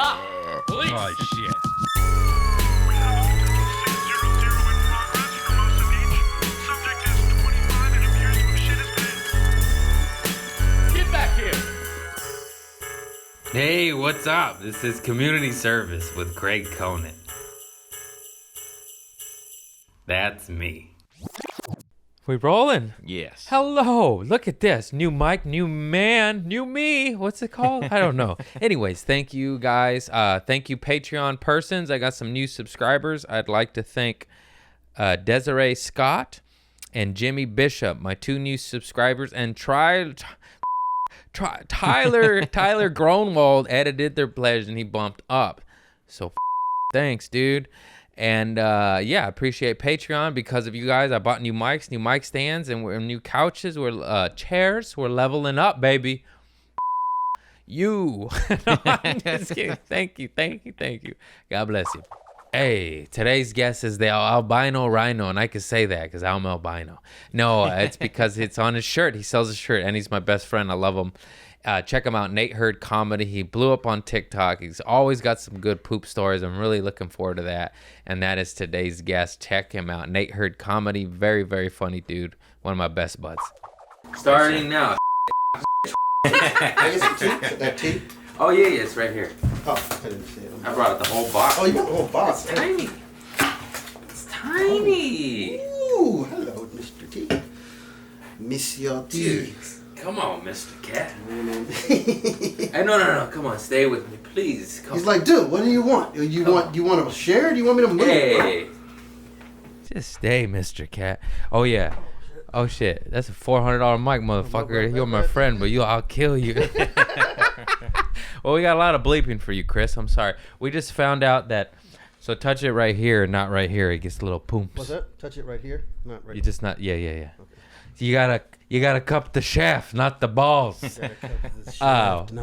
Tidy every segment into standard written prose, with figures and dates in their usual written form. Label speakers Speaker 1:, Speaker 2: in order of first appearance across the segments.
Speaker 1: Stop! Police!
Speaker 2: Oh, shit.
Speaker 3: We have a total of 600 in progress for most of each. Subject is 25 and appears to have shit his pants.
Speaker 1: Get back here!
Speaker 4: Hey, what's up? This is Community Service with Greg Conant. That's me.
Speaker 5: We rolling?
Speaker 2: Yes.
Speaker 5: Hello, look at this. New mic, new man, new me. What's it called? I don't know. Anyways, thank you guys. Thank you Patreon persons. I got some new subscribers. I'd like to thank Desiree Scott and Jimmy Bishop, my two new subscribers, and Tyler Gronwald edited their pledge and he bumped up. So thanks, dude. And yeah, I appreciate Patreon because of you guys. I bought new mics, new mic stands, and we're new couches. We're chairs. We're leveling up, baby. You. No, I'm just kidding. Thank you. God bless you. Hey, today's guest is the albino rhino, and I can say that because I'm albino. No, it's because it's on his shirt. He sells his shirt, and he's my best friend. I love him. Check him out, Nate Hurd Comedy. He blew up on TikTok. He's always got some good poop stories. I'm really looking forward to that. And that is today's guest. Check him out, Nate Hurd Comedy. Very, very funny dude. One of my best buds. Starting now.
Speaker 6: That tea?
Speaker 4: Oh, yeah, it's right here.
Speaker 6: Oh, I didn't see it.
Speaker 4: I brought it the whole box.
Speaker 6: Oh, you got the whole box.
Speaker 4: It's tiny. It's tiny.
Speaker 6: Ooh, hello, Mr. T. Miss your tea.
Speaker 4: Come on, Mr. Cat. Hey, no. Come on, stay with me, please. Come
Speaker 6: He's like, dude, what do you want? You want to share? Do you want me to move?
Speaker 4: Hey.
Speaker 5: Just stay, Mr. Cat. Oh, yeah. Oh, shit. That's a $400 mic, motherfucker. You're my friend, but I'll kill you. Well, we got a lot of bleeping for you, Chris. I'm sorry. We just found out that, so touch it right here, not right here. It gets a little poops.
Speaker 6: What's that? Touch it right here? Not right
Speaker 5: You just not, yeah. Okay. You gotta cup the shaft, not the balls.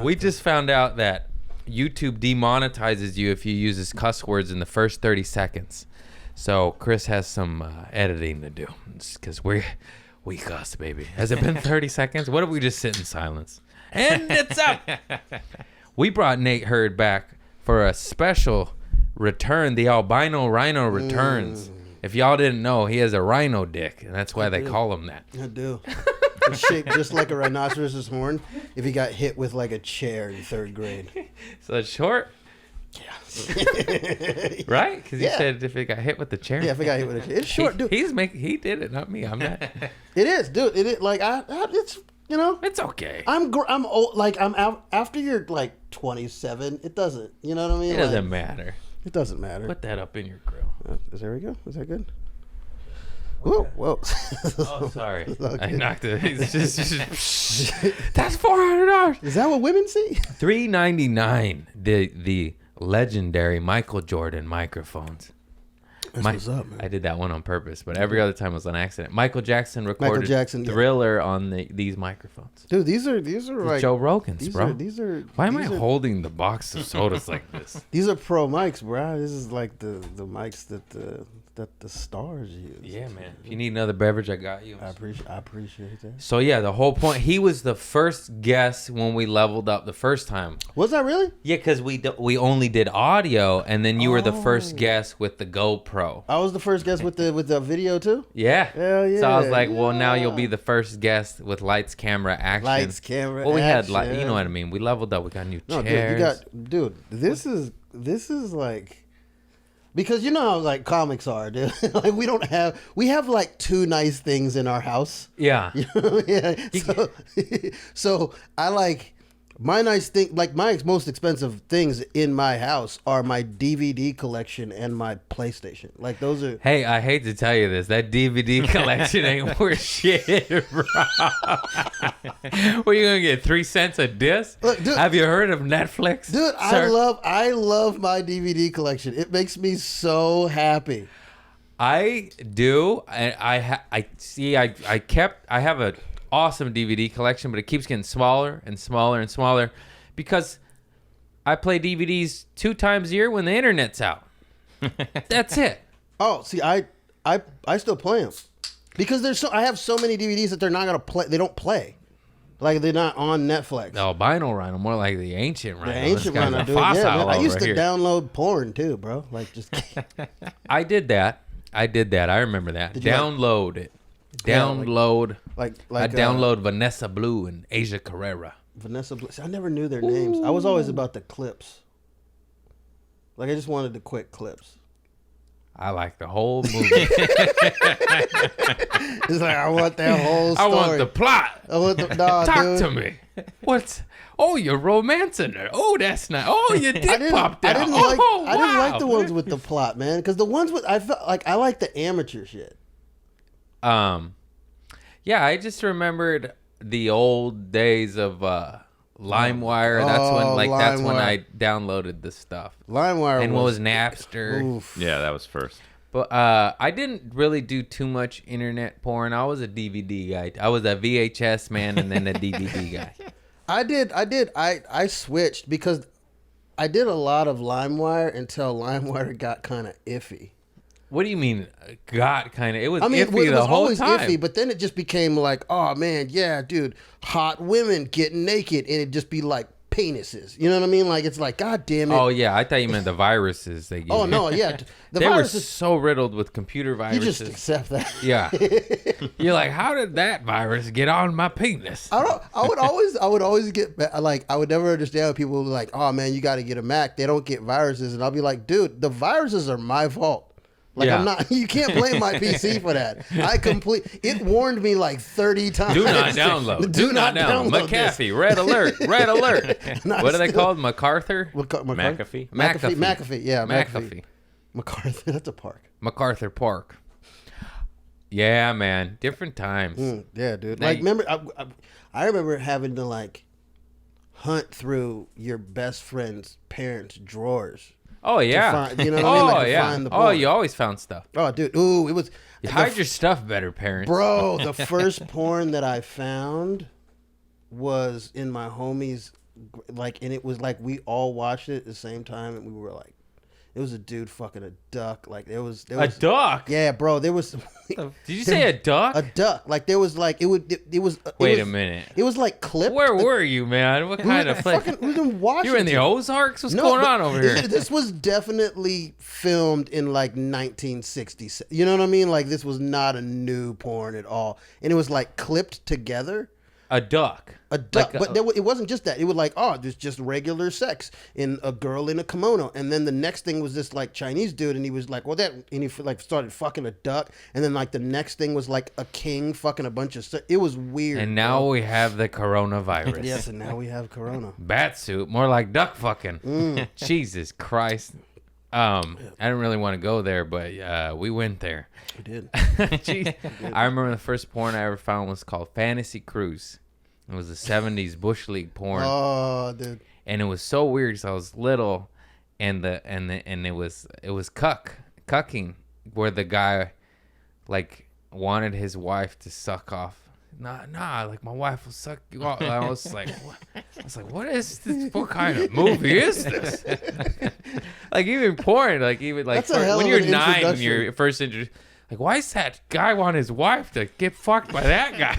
Speaker 5: We just found out that YouTube demonetizes you if you use cuss words in the first 30 seconds. So Chris has some editing to do because we cuss, baby. Has it been 30 seconds? What if we just sit in silence? And it's up. We brought Nate Hurd back for a special return. The albino rhino returns. If y'all didn't know, he has a rhino dick, and that's why they call him that.
Speaker 6: I do. It's shaped just like a rhinoceros's horn if he got hit with like a chair in 3rd grade.
Speaker 5: So it's short?
Speaker 6: Yeah.
Speaker 5: Right? Because
Speaker 6: Yeah.
Speaker 5: he said if it got hit with the chair.
Speaker 6: Yeah, if he got hit with a chair. It's short, dude.
Speaker 5: He did it, not me. I'm not.
Speaker 6: It is, dude. It is, like, it's, you know.
Speaker 5: It's okay.
Speaker 6: I'm old, like, I'm out after you're like 27. It doesn't, you know what I mean?
Speaker 5: It doesn't matter.
Speaker 6: It doesn't matter.
Speaker 5: Put that up in your grill.
Speaker 6: There we go. Is that good? Whoa.
Speaker 5: Oh, sorry.
Speaker 6: Okay.
Speaker 5: I knocked it. It's just that's $400.
Speaker 6: Is that what women see?
Speaker 5: $399. The legendary Michael Jordan microphones.
Speaker 6: That's what's up, man.
Speaker 5: I did that one on purpose, but every other time was on accident. Michael Jackson recorded
Speaker 6: yeah.
Speaker 5: Thriller on these microphones.
Speaker 6: Dude, these are like
Speaker 5: Joe Rogan's, bro.
Speaker 6: These are.
Speaker 5: Why am I holding the box of sodas like this?
Speaker 6: These are pro mics, bro. This is like the mics that the stars use.
Speaker 5: Yeah, man. If you need another beverage, I got you.
Speaker 6: I appreciate that.
Speaker 5: So yeah, the whole point. He was the first guest when we leveled up the first time.
Speaker 6: Was that really?
Speaker 5: Yeah, because we only did audio, and then you were the first guest with the GoPro.
Speaker 6: I was the first guest with the video too.
Speaker 5: Yeah.
Speaker 6: Hell yeah.
Speaker 5: So I was like, well, now you'll be the first guest with lights, camera, action.
Speaker 6: Lights, camera.
Speaker 5: Well, we
Speaker 6: action.
Speaker 5: had you know what I mean. We leveled up. We got new
Speaker 6: No,
Speaker 5: chairs.
Speaker 6: dude. This is like. Because you know how like comics are, dude. Like we have like 2 nice things in our house.
Speaker 5: Yeah.
Speaker 6: You know? Yeah. So I like my nice thing, like my most expensive things in my house are my DVD collection and my PlayStation. Like those are.
Speaker 5: Hey, I hate to tell you this. That DVD collection ain't worth shit, bro. What, you gonna get 3 cents a disc?
Speaker 6: Look, dude,
Speaker 5: have you heard of Netflix?
Speaker 6: Dude,
Speaker 5: sir?
Speaker 6: I love my DVD collection. It makes me so happy.
Speaker 5: I do. I have a awesome DVD collection, but it keeps getting smaller and smaller and smaller because I play DVDs 2 times a year when the internet's out. That's it.
Speaker 6: Oh, see, I still play them because I have so many DVDs that they're not gonna play. They don't play. Like they're not on Netflix.
Speaker 5: The albino rhino, more like the ancient rhino.
Speaker 6: The
Speaker 5: This
Speaker 6: ancient
Speaker 5: guy's
Speaker 6: rhino,
Speaker 5: a
Speaker 6: dude.
Speaker 5: fossil
Speaker 6: Yeah, man. I used
Speaker 5: over
Speaker 6: to
Speaker 5: here.
Speaker 6: download porn too, bro. Like just
Speaker 5: I did that. I remember that.
Speaker 6: Did you
Speaker 5: Download it.
Speaker 6: Yeah,
Speaker 5: Download.
Speaker 6: like
Speaker 5: I download Vanessa Blue and Asia Carrera.
Speaker 6: Vanessa Bliss. I never knew their names. I was always about the clips. Like I just wanted the quick clips.
Speaker 5: I like the whole movie.
Speaker 6: It's like I want that whole
Speaker 5: I
Speaker 6: story.
Speaker 5: want the plot.
Speaker 6: I want the nah,
Speaker 5: Talk
Speaker 6: dude.
Speaker 5: to me. What's? Oh, you're romancing her. Oh, that's not. Oh, your dick popped out.
Speaker 6: I didn't like the ones with the plot, man. Because the ones with I felt like I like the amateur shit.
Speaker 5: Yeah, I just remembered the old days of LimeWire. That's when I downloaded the stuff.
Speaker 6: LimeWire
Speaker 5: And what was Napster?
Speaker 6: Oof.
Speaker 1: Yeah, that was first.
Speaker 5: But I didn't really do too much internet porn. I was a DVD guy. I was a VHS man and then a DVD guy.
Speaker 6: I switched because I did a lot of LimeWire until LimeWire got kind of iffy.
Speaker 5: What do you mean? Got kind of? It was
Speaker 6: I mean,
Speaker 5: iffy
Speaker 6: it
Speaker 5: the
Speaker 6: was
Speaker 5: whole
Speaker 6: always
Speaker 5: time.
Speaker 6: iffy, but then it just became like, oh man, yeah, dude, hot women getting naked, and it'd just be like penises. You know what I mean? Like it's like, god damn it.
Speaker 5: Oh yeah, I thought you meant the viruses they gave.
Speaker 6: Oh
Speaker 5: you.
Speaker 6: no, yeah, the
Speaker 5: They
Speaker 6: virus
Speaker 5: were
Speaker 6: is.
Speaker 5: so riddled with computer
Speaker 6: You
Speaker 5: viruses.
Speaker 6: just accept that.
Speaker 5: Yeah. You're like, how did that virus get on my penis?
Speaker 6: I would always get like I would never understand when people were like, oh man, you got to get a Mac. They don't get viruses, and I'll be like, dude, the viruses are my fault. Like
Speaker 5: Yeah.
Speaker 6: I'm not. You can't blame my PC for that. It warned me like 30 times.
Speaker 5: Do not download. Do not download.
Speaker 6: this.
Speaker 5: McAfee, red alert, red alert.
Speaker 6: And I
Speaker 5: What are they
Speaker 6: still-
Speaker 5: called? MacArthur?
Speaker 1: McAfee.
Speaker 6: McAfee. Yeah,
Speaker 5: McAfee.
Speaker 6: MacArthur. That's a park.
Speaker 5: MacArthur Park. Yeah, man. Different times.
Speaker 6: Yeah, dude.
Speaker 5: Now
Speaker 6: Like,
Speaker 5: you-
Speaker 6: remember, I remember having to like hunt through your best friend's parents' drawers.
Speaker 5: Oh, yeah.
Speaker 6: find- you know what I mean? Like, to
Speaker 5: yeah.
Speaker 6: find the
Speaker 5: Oh,
Speaker 6: porn.
Speaker 5: you always found stuff.
Speaker 6: Oh, dude. Ooh, it was.
Speaker 5: You
Speaker 6: the
Speaker 5: hide your stuff better, parents.
Speaker 6: Bro, the first porn that I found was in my homie's, like, and it was like we all watched it at the same time, and we were like, it was a dude fucking a duck. Like there was
Speaker 5: A duck?
Speaker 6: Yeah, bro. There was.
Speaker 5: Did you say a duck?
Speaker 6: A duck. Like there was like it was.
Speaker 5: Wait a minute.
Speaker 6: It was like clipped.
Speaker 5: Where were you, man? What kind of place?
Speaker 6: We was in Washington.
Speaker 5: You were in the Ozarks? What's
Speaker 6: No,
Speaker 5: going
Speaker 6: but
Speaker 5: on over here?
Speaker 6: This was definitely filmed in like 1960s. You know what I mean? Like this was not a new porn at all, and it was like clipped together.
Speaker 5: A duck.
Speaker 6: A duck,
Speaker 5: Like
Speaker 6: but it wasn't just that. It was like, oh, there's just regular sex in a girl in a kimono, and then the next thing was this like Chinese dude, and he was like, well, that, and he like started fucking a duck, and then like the next thing was like a king fucking a bunch of. It was weird.
Speaker 5: And now we have the coronavirus.
Speaker 6: yes, and now we have corona.
Speaker 5: Bat suit, more like duck fucking.
Speaker 6: Mm.
Speaker 5: Jesus Christ. I didn't really want to go there, but we went there.
Speaker 6: We did.
Speaker 5: Jeez. I remember the first porn I ever found was called Fantasy Cruise. It was a 70s Bush League porn.
Speaker 6: Oh, dude.
Speaker 5: And it was so weird because I was little, and it was cucking, where the guy like wanted his wife to suck off. Nah, like my wife will suck you off. I was like, what is this? What kind of movie is this? Like even porn, like even like
Speaker 6: That's a hell
Speaker 5: when
Speaker 6: of
Speaker 5: you're
Speaker 6: an
Speaker 5: 9 when
Speaker 6: introduction.
Speaker 5: you're first introduced. Like, why is that guy want his wife to get fucked by that guy?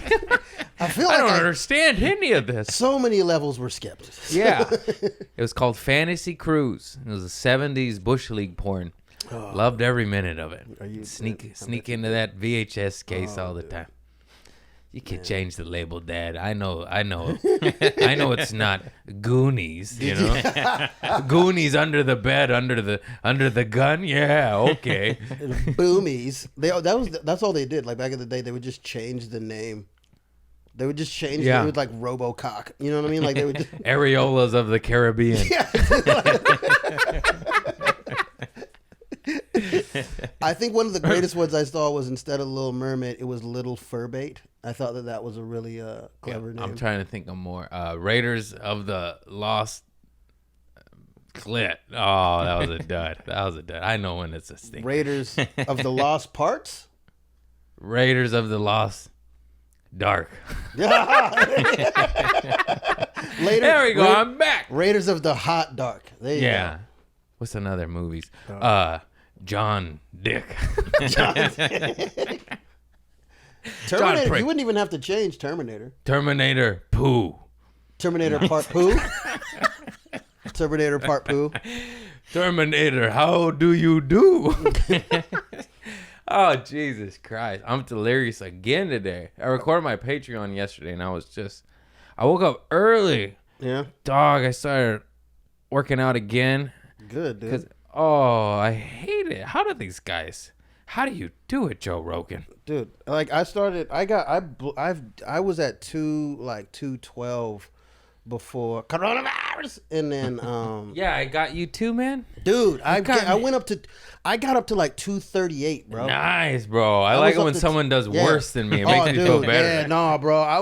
Speaker 6: I feel
Speaker 5: I
Speaker 6: like
Speaker 5: don't understand any of this.
Speaker 6: so many levels were skipped.
Speaker 5: Yeah. It was called Fantasy Cruise. It was a 70s Bush League porn. Loved every minute of it. Sneak into that VHS case all the time. You could change the label, Dad. I know. I know it's not Goonies, you know. Goonies under the bed, under the gun. Yeah, okay.
Speaker 6: Boomies. That's all they did. Like back in the day, they would just change the name. They would just change
Speaker 5: Yeah.
Speaker 6: it with like RoboCock. You know what I mean? Like they would just
Speaker 5: Areolas of the Caribbean.
Speaker 6: I think one of the greatest ones I saw was instead of Little Mermaid, it was Little Furbait. I thought that was a really clever name.
Speaker 5: I'm trying to think of more. Raiders of the Lost Clit. Oh, that was a dud. I know when it's a stink.
Speaker 6: Raiders of the Lost Parts.
Speaker 5: Raiders of the Lost Dark.
Speaker 6: Later,
Speaker 5: There we go. I'm back.
Speaker 6: Raiders of the Hot Dark. There you
Speaker 5: Yeah.
Speaker 6: go.
Speaker 5: What's another movies? John Dick.
Speaker 6: Terminator.
Speaker 5: Prick.
Speaker 6: You wouldn't even have to change Terminator.
Speaker 5: Terminator poo.
Speaker 6: Terminator Part Poo. Terminator Part Poo.
Speaker 5: Terminator, how do you do? Oh, Jesus Christ. I'm delirious again today. I recorded my Patreon yesterday, and I woke up early.
Speaker 6: Yeah.
Speaker 5: Dog, I started working out again.
Speaker 6: Good, dude.
Speaker 5: I hate it. How do you do it, Joe Rogan?
Speaker 6: Dude, like I was at 212 before coronavirus, and then
Speaker 5: Yeah, I got you too, man.
Speaker 6: dude, I got up to like 238, bro.
Speaker 5: Nice, bro. I like it when someone does worse than me. It makes me feel better.
Speaker 6: Yeah, no, bro. I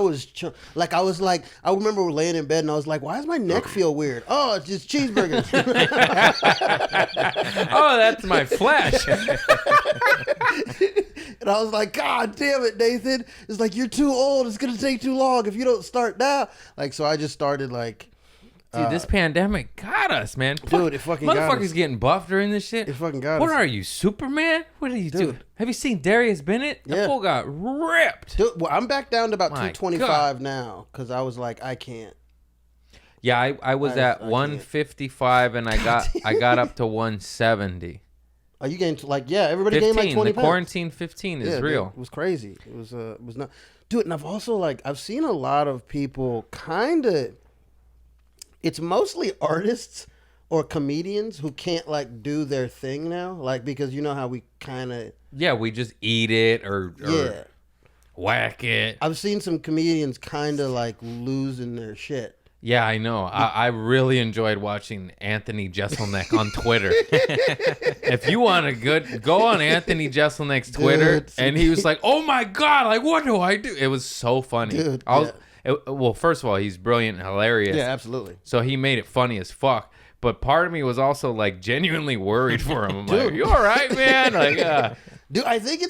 Speaker 6: remember laying in bed and I was like, why does my neck feel weird? Oh, it's just cheeseburgers.
Speaker 5: Oh, that's my flesh.
Speaker 6: And I was like, God damn it, Nathan. It's like, you're too old. It's going to take too long if you don't start now. Like, so I just started like...
Speaker 5: Dude, this pandemic got us, man.
Speaker 6: Dude, it fucking got us.
Speaker 5: Motherfuckers getting buffed during this shit.
Speaker 6: It fucking got us.
Speaker 5: What are you, Superman? What are you doing? Have you seen Darius Bennett?
Speaker 6: Yeah.
Speaker 5: That fool got ripped.
Speaker 6: Dude, well, I'm back down to about
Speaker 5: My
Speaker 6: 225
Speaker 5: God.
Speaker 6: now because I was like, I can't.
Speaker 5: Yeah, I was at 155 and I got up to 170.
Speaker 6: Oh, you gained everybody gained like 20
Speaker 5: The
Speaker 6: pounds.
Speaker 5: quarantine 15 is real.
Speaker 6: Dude, it was crazy. It was not, dude. And I've also I've seen a lot of people kind of. It's mostly artists or comedians who can't do their thing now, because you know how we kind of.
Speaker 5: Yeah, we just eat it or whack it.
Speaker 6: I've seen some comedians kind of losing their shit.
Speaker 5: Yeah, I know. I really enjoyed watching Anthony Jeselnik on Twitter. If you want go on Anthony Jeselnik's Twitter,
Speaker 6: Dude.
Speaker 5: and he was like, "Oh my God, what do I do?" It was so funny.
Speaker 6: Dude,
Speaker 5: well, first of all, he's brilliant and hilarious.
Speaker 6: Yeah, absolutely.
Speaker 5: So he made it funny as fuck. But part of me was also genuinely worried for him. I'm
Speaker 6: Dude.
Speaker 5: like, "You all right, man?"
Speaker 6: Dude, I think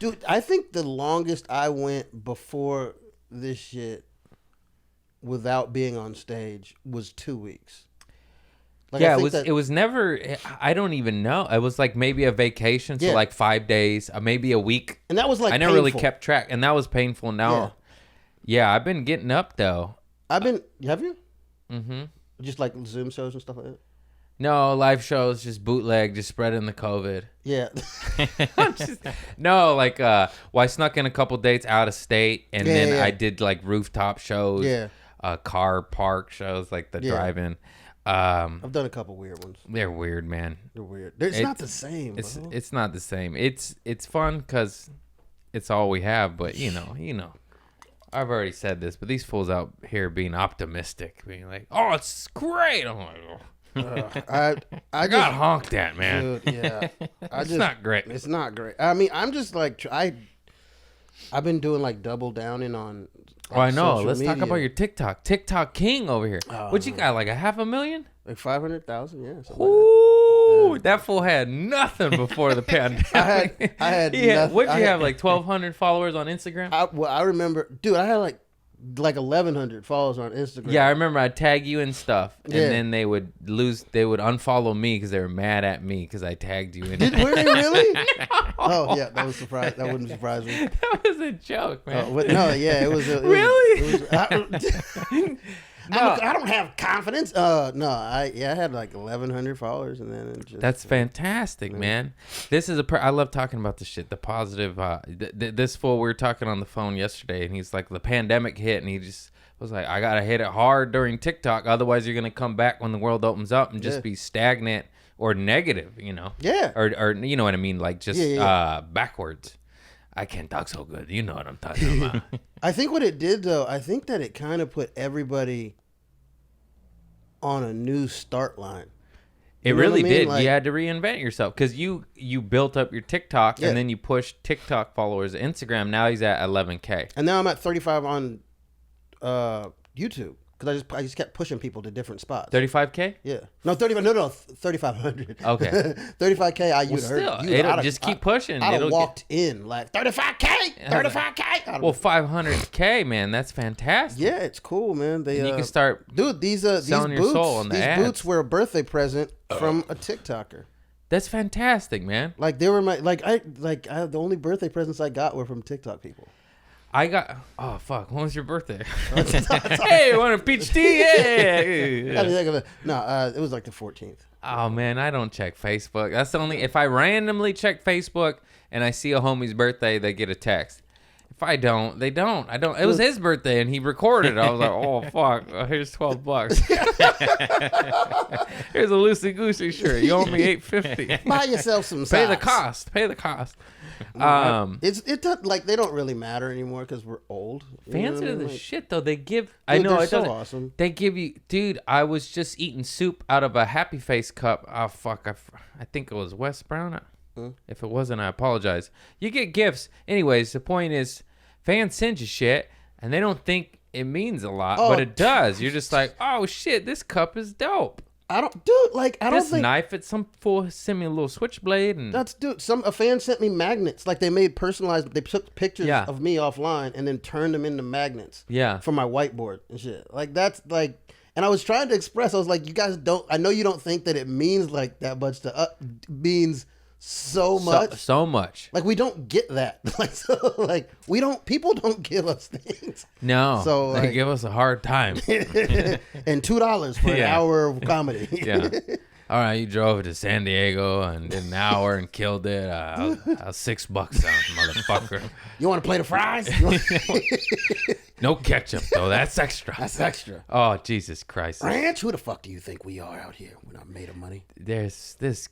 Speaker 6: dude, I think the longest I went before this shit without being on stage was 2 weeks.
Speaker 5: Yeah, it was never. I don't even know. It was maybe a vacation, so
Speaker 6: Yeah.
Speaker 5: 5 days, maybe a week.
Speaker 6: And that was
Speaker 5: I never really
Speaker 6: painful.
Speaker 5: kept track, and that was painful. Now, yeah, I've been getting up though.
Speaker 6: Have you? Mm-hmm. Just Zoom shows and stuff like that.
Speaker 5: No, live shows, just bootleg, just spreading the COVID.
Speaker 6: Yeah.
Speaker 5: No, I snuck in a couple dates out of state, and then I did rooftop shows.
Speaker 6: Yeah.
Speaker 5: Car park shows, the drive-in.
Speaker 6: I've done a couple weird ones.
Speaker 5: They're weird, man.
Speaker 6: They're weird. It's not the same. Bro.
Speaker 5: It's not the same. It's fun because it's all we have. But you know, I've already said this, but these fools out here being optimistic, being like, "Oh, it's great." I'm like, oh. I got honked at, man.
Speaker 6: Dude, yeah.
Speaker 5: It's not great.
Speaker 6: It's not great. I mean, I'm just I've been doing double downing on.
Speaker 5: Oh, I know.
Speaker 6: social
Speaker 5: Let's talk
Speaker 6: media.
Speaker 5: about your TikTok king over here. What you got? 500,000?
Speaker 6: 500,000, yeah.
Speaker 5: Ooh, that fool had nothing before the pandemic.
Speaker 6: I had nothing.
Speaker 5: What'd you have? 1,200 followers on Instagram?
Speaker 6: I remember, dude. I had like 1,100 followers on Instagram.
Speaker 5: Yeah, I remember I'd tag you and stuff, and
Speaker 6: Yeah.
Speaker 5: then they would unfollow me because they were mad at me because I tagged you in it.
Speaker 6: Were they really? Oh yeah, that was surprise. That wouldn't surprise me.
Speaker 5: That was a joke, man.
Speaker 6: It was
Speaker 5: Really?
Speaker 6: I don't have confidence. I had 1,100 followers, and then it just.
Speaker 5: That's fantastic, man. This is I love talking about this shit, the positive. This fool, we were talking on the phone yesterday, and he's like, the pandemic hit, and he just was like, I gotta hit it hard during TikTok, otherwise you're gonna come back when the world opens up and just be stagnant or negative,
Speaker 6: Yeah.
Speaker 5: or you know what I mean, backwards. I can't talk so good. You know what I'm talking about.
Speaker 6: I think what it did, though, I think that it kind of put everybody on a new start line.
Speaker 5: It
Speaker 6: You know
Speaker 5: really
Speaker 6: what I mean?
Speaker 5: did. You had to reinvent yourself because you built up your TikTok and then you pushed TikTok followers to Instagram. Now he's at 11K.
Speaker 6: And now I'm at 35 on YouTube because I just kept pushing people to different spots.
Speaker 5: 35K?
Speaker 6: Yeah. No, 3,500.
Speaker 5: Okay.
Speaker 6: 35K.
Speaker 5: Well, still, just keep pushing.
Speaker 6: I'd have
Speaker 5: It'll
Speaker 6: walked in 35K, 35K.
Speaker 5: Well, 500K, man, that's fantastic.
Speaker 6: Yeah, it's cool, man.
Speaker 5: And you can start
Speaker 6: dude. These
Speaker 5: selling
Speaker 6: boots,
Speaker 5: your soul on the
Speaker 6: these
Speaker 5: ads.
Speaker 6: boots were a birthday present from a TikToker.
Speaker 5: That's fantastic, man.
Speaker 6: Like they were the only birthday presents I got were from TikTok people.
Speaker 5: I got. Oh fuck! When was your birthday? Hey, you want a peach tea? Yeah.
Speaker 6: No, it was like the 14th.
Speaker 5: Oh man, I don't check Facebook. That's the only. If I randomly check Facebook and I see a homie's birthday, they get a text. If I don't, they don't. I don't. It was his birthday and he recorded. I was like, oh fuck! Here's $12. Here's a loosey goosey shirt. You owe me $8.50.
Speaker 6: Buy yourself some.
Speaker 5: Pay the
Speaker 6: socks.
Speaker 5: cost. Pay the cost.
Speaker 6: It does, like they don't really matter anymore because we're old.
Speaker 5: Fans
Speaker 6: You know
Speaker 5: are
Speaker 6: what I
Speaker 5: the
Speaker 6: mean?
Speaker 5: shit though. They give.
Speaker 6: Dude,
Speaker 5: I know
Speaker 6: they're
Speaker 5: it
Speaker 6: so
Speaker 5: doesn't-
Speaker 6: awesome.
Speaker 5: They give you, dude. I was just eating soup out of a Happy Face cup. Oh fuck! I think it was West Brown. If it wasn't, I apologize. You get gifts, anyways. The point is, fans send you shit, and they don't think it means a lot, but it does. You're just like, oh shit, this cup is dope.
Speaker 6: I don't
Speaker 5: This
Speaker 6: think
Speaker 5: knife, it's send me a little switchblade, and
Speaker 6: a fan sent me magnets. Like they made personalized. They took pictures
Speaker 5: Yeah.
Speaker 6: of me offline and then turned them into magnets.
Speaker 5: Yeah.
Speaker 6: For my whiteboard and shit. Like that's like. And I was trying to express. I was like, you guys don't. I know you don't think that it means like that much to means so much.
Speaker 5: so much.
Speaker 6: Like we don't get that. Like we don't. People don't give us things.
Speaker 5: No,
Speaker 6: So,
Speaker 5: they
Speaker 6: like-
Speaker 5: give us a hard time.
Speaker 6: And $2 for an
Speaker 5: Yeah.
Speaker 6: hour of comedy.
Speaker 5: Yeah. All right, you drove to San Diego and did an hour and killed it. I was $6 on, motherfucker.
Speaker 6: You want to play the fries?
Speaker 5: No ketchup though. That's extra.
Speaker 6: That's extra.
Speaker 5: Oh Jesus Christ!
Speaker 6: Ranch? Who the fuck do you think we are out here? We're not made of money.
Speaker 5: There's this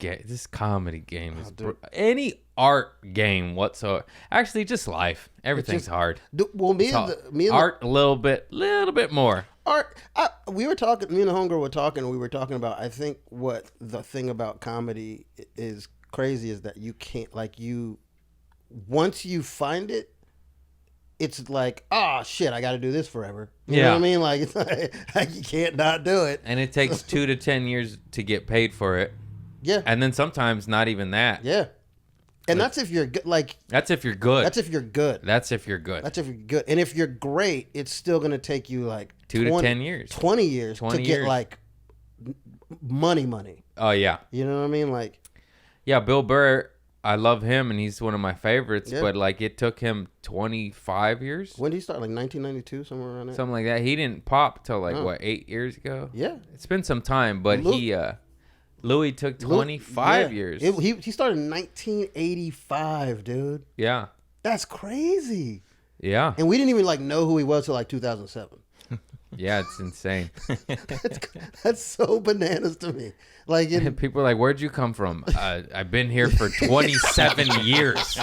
Speaker 5: comedy game is
Speaker 6: dude.
Speaker 5: any art game whatsoever. Actually, just life. Everything's hard.
Speaker 6: Well, me
Speaker 5: It's
Speaker 6: and
Speaker 5: all-
Speaker 6: me and
Speaker 5: art a little bit more.
Speaker 6: art. We were talking. Me and the homegirl were talking. And we were talking about. I think what the thing about comedy is crazy is that you can't once you find it. It's like, oh shit, I got to do this forever. You know what I mean? Like, it's like you can't not do it.
Speaker 5: And it takes 2 to 10 years to get paid for it.
Speaker 6: Yeah.
Speaker 5: And then sometimes not even that.
Speaker 6: Yeah. And that's if you're good. Like,
Speaker 5: That's if you're good.
Speaker 6: that's if you're good.
Speaker 5: That's if you're good.
Speaker 6: That's if you're good. And if you're great, it's still going to take you like
Speaker 5: 2 to 10 years.
Speaker 6: 20 years
Speaker 5: 20
Speaker 6: to
Speaker 5: years.
Speaker 6: get like money.
Speaker 5: Oh yeah.
Speaker 6: You know what I mean? Like,
Speaker 5: Yeah, Bill Burr, I love him and he's one of my favorites,
Speaker 6: Yeah.
Speaker 5: but like it took him 25 years.
Speaker 6: when did he start? Like 1992, somewhere around there?
Speaker 5: Something like that. He didn't pop till like
Speaker 6: Oh.
Speaker 5: 8 years ago?
Speaker 6: Yeah.
Speaker 5: It's been some time, but Louis took 25
Speaker 6: Yeah.
Speaker 5: years.
Speaker 6: He started in 1985, dude.
Speaker 5: Yeah.
Speaker 6: That's crazy.
Speaker 5: Yeah.
Speaker 6: And we didn't even like know who he was till like 2007.
Speaker 5: Yeah, it's insane.
Speaker 6: That's so bananas to me. Like,
Speaker 5: People are like, "Where'd you come from?" I've been here for 27 years.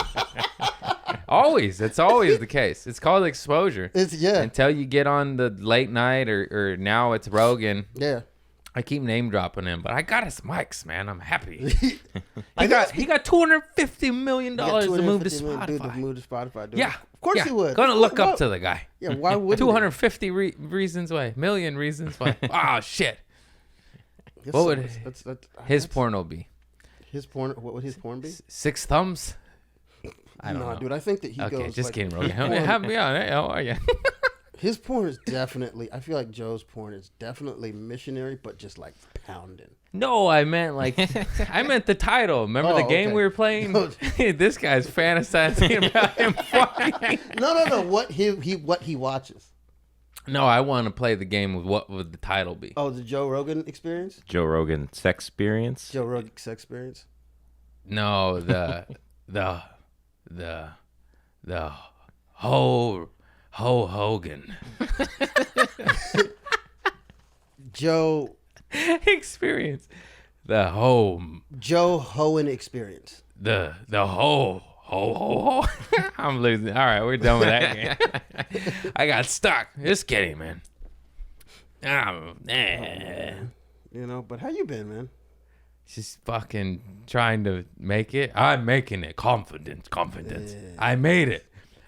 Speaker 5: It's always the case. It's called exposure.
Speaker 6: yeah.
Speaker 5: Until you get on the late night or now it's Rogan.
Speaker 6: Yeah.
Speaker 5: I keep name dropping him, but I got his mics, man. I'm happy. He got $250 million to move to
Speaker 6: $250 million, dude, to
Speaker 5: Spotify.
Speaker 6: move to Spotify, dude.
Speaker 5: Yeah,
Speaker 6: Of course
Speaker 5: yeah.
Speaker 6: he would.
Speaker 5: Gonna look
Speaker 6: Why-
Speaker 5: up to the guy.
Speaker 6: Yeah, why wouldn't
Speaker 5: 250 reasons why, million reasons why. Oh shit!
Speaker 6: he?
Speaker 5: What would
Speaker 6: That's-
Speaker 5: his porno be?
Speaker 6: his porn? What would his porn be?
Speaker 5: 6 thumbs? I don't
Speaker 6: No,
Speaker 5: know.
Speaker 6: dude. I think that he
Speaker 5: Okay,
Speaker 6: goes.
Speaker 5: just
Speaker 6: like,
Speaker 5: kidding, Rogan. Have me on. Hey, how are you?
Speaker 6: His porn is definitely. I feel like Joe's porn is definitely missionary, but just like pounding.
Speaker 5: No, I meant I meant the title. Remember the game
Speaker 6: okay.
Speaker 5: we were playing?
Speaker 6: No.
Speaker 5: This guy's fantasizing about him fucking.
Speaker 6: No. What he watches?
Speaker 5: No, I want to play the game with what would the title be?
Speaker 6: Oh, the Joe Rogan experience.
Speaker 1: Joe Rogan sex experience.
Speaker 6: Joe Rogan sex experience.
Speaker 5: No, the Hogan
Speaker 6: Joe
Speaker 5: experience.
Speaker 6: Joe Hohen experience.
Speaker 5: The ho. I'm losing. All right, we're done with that game. I got stuck. Just kidding, man.
Speaker 6: You know, but how you been, man?
Speaker 5: Just fucking trying to make it. I'm making it. Confidence. I made it.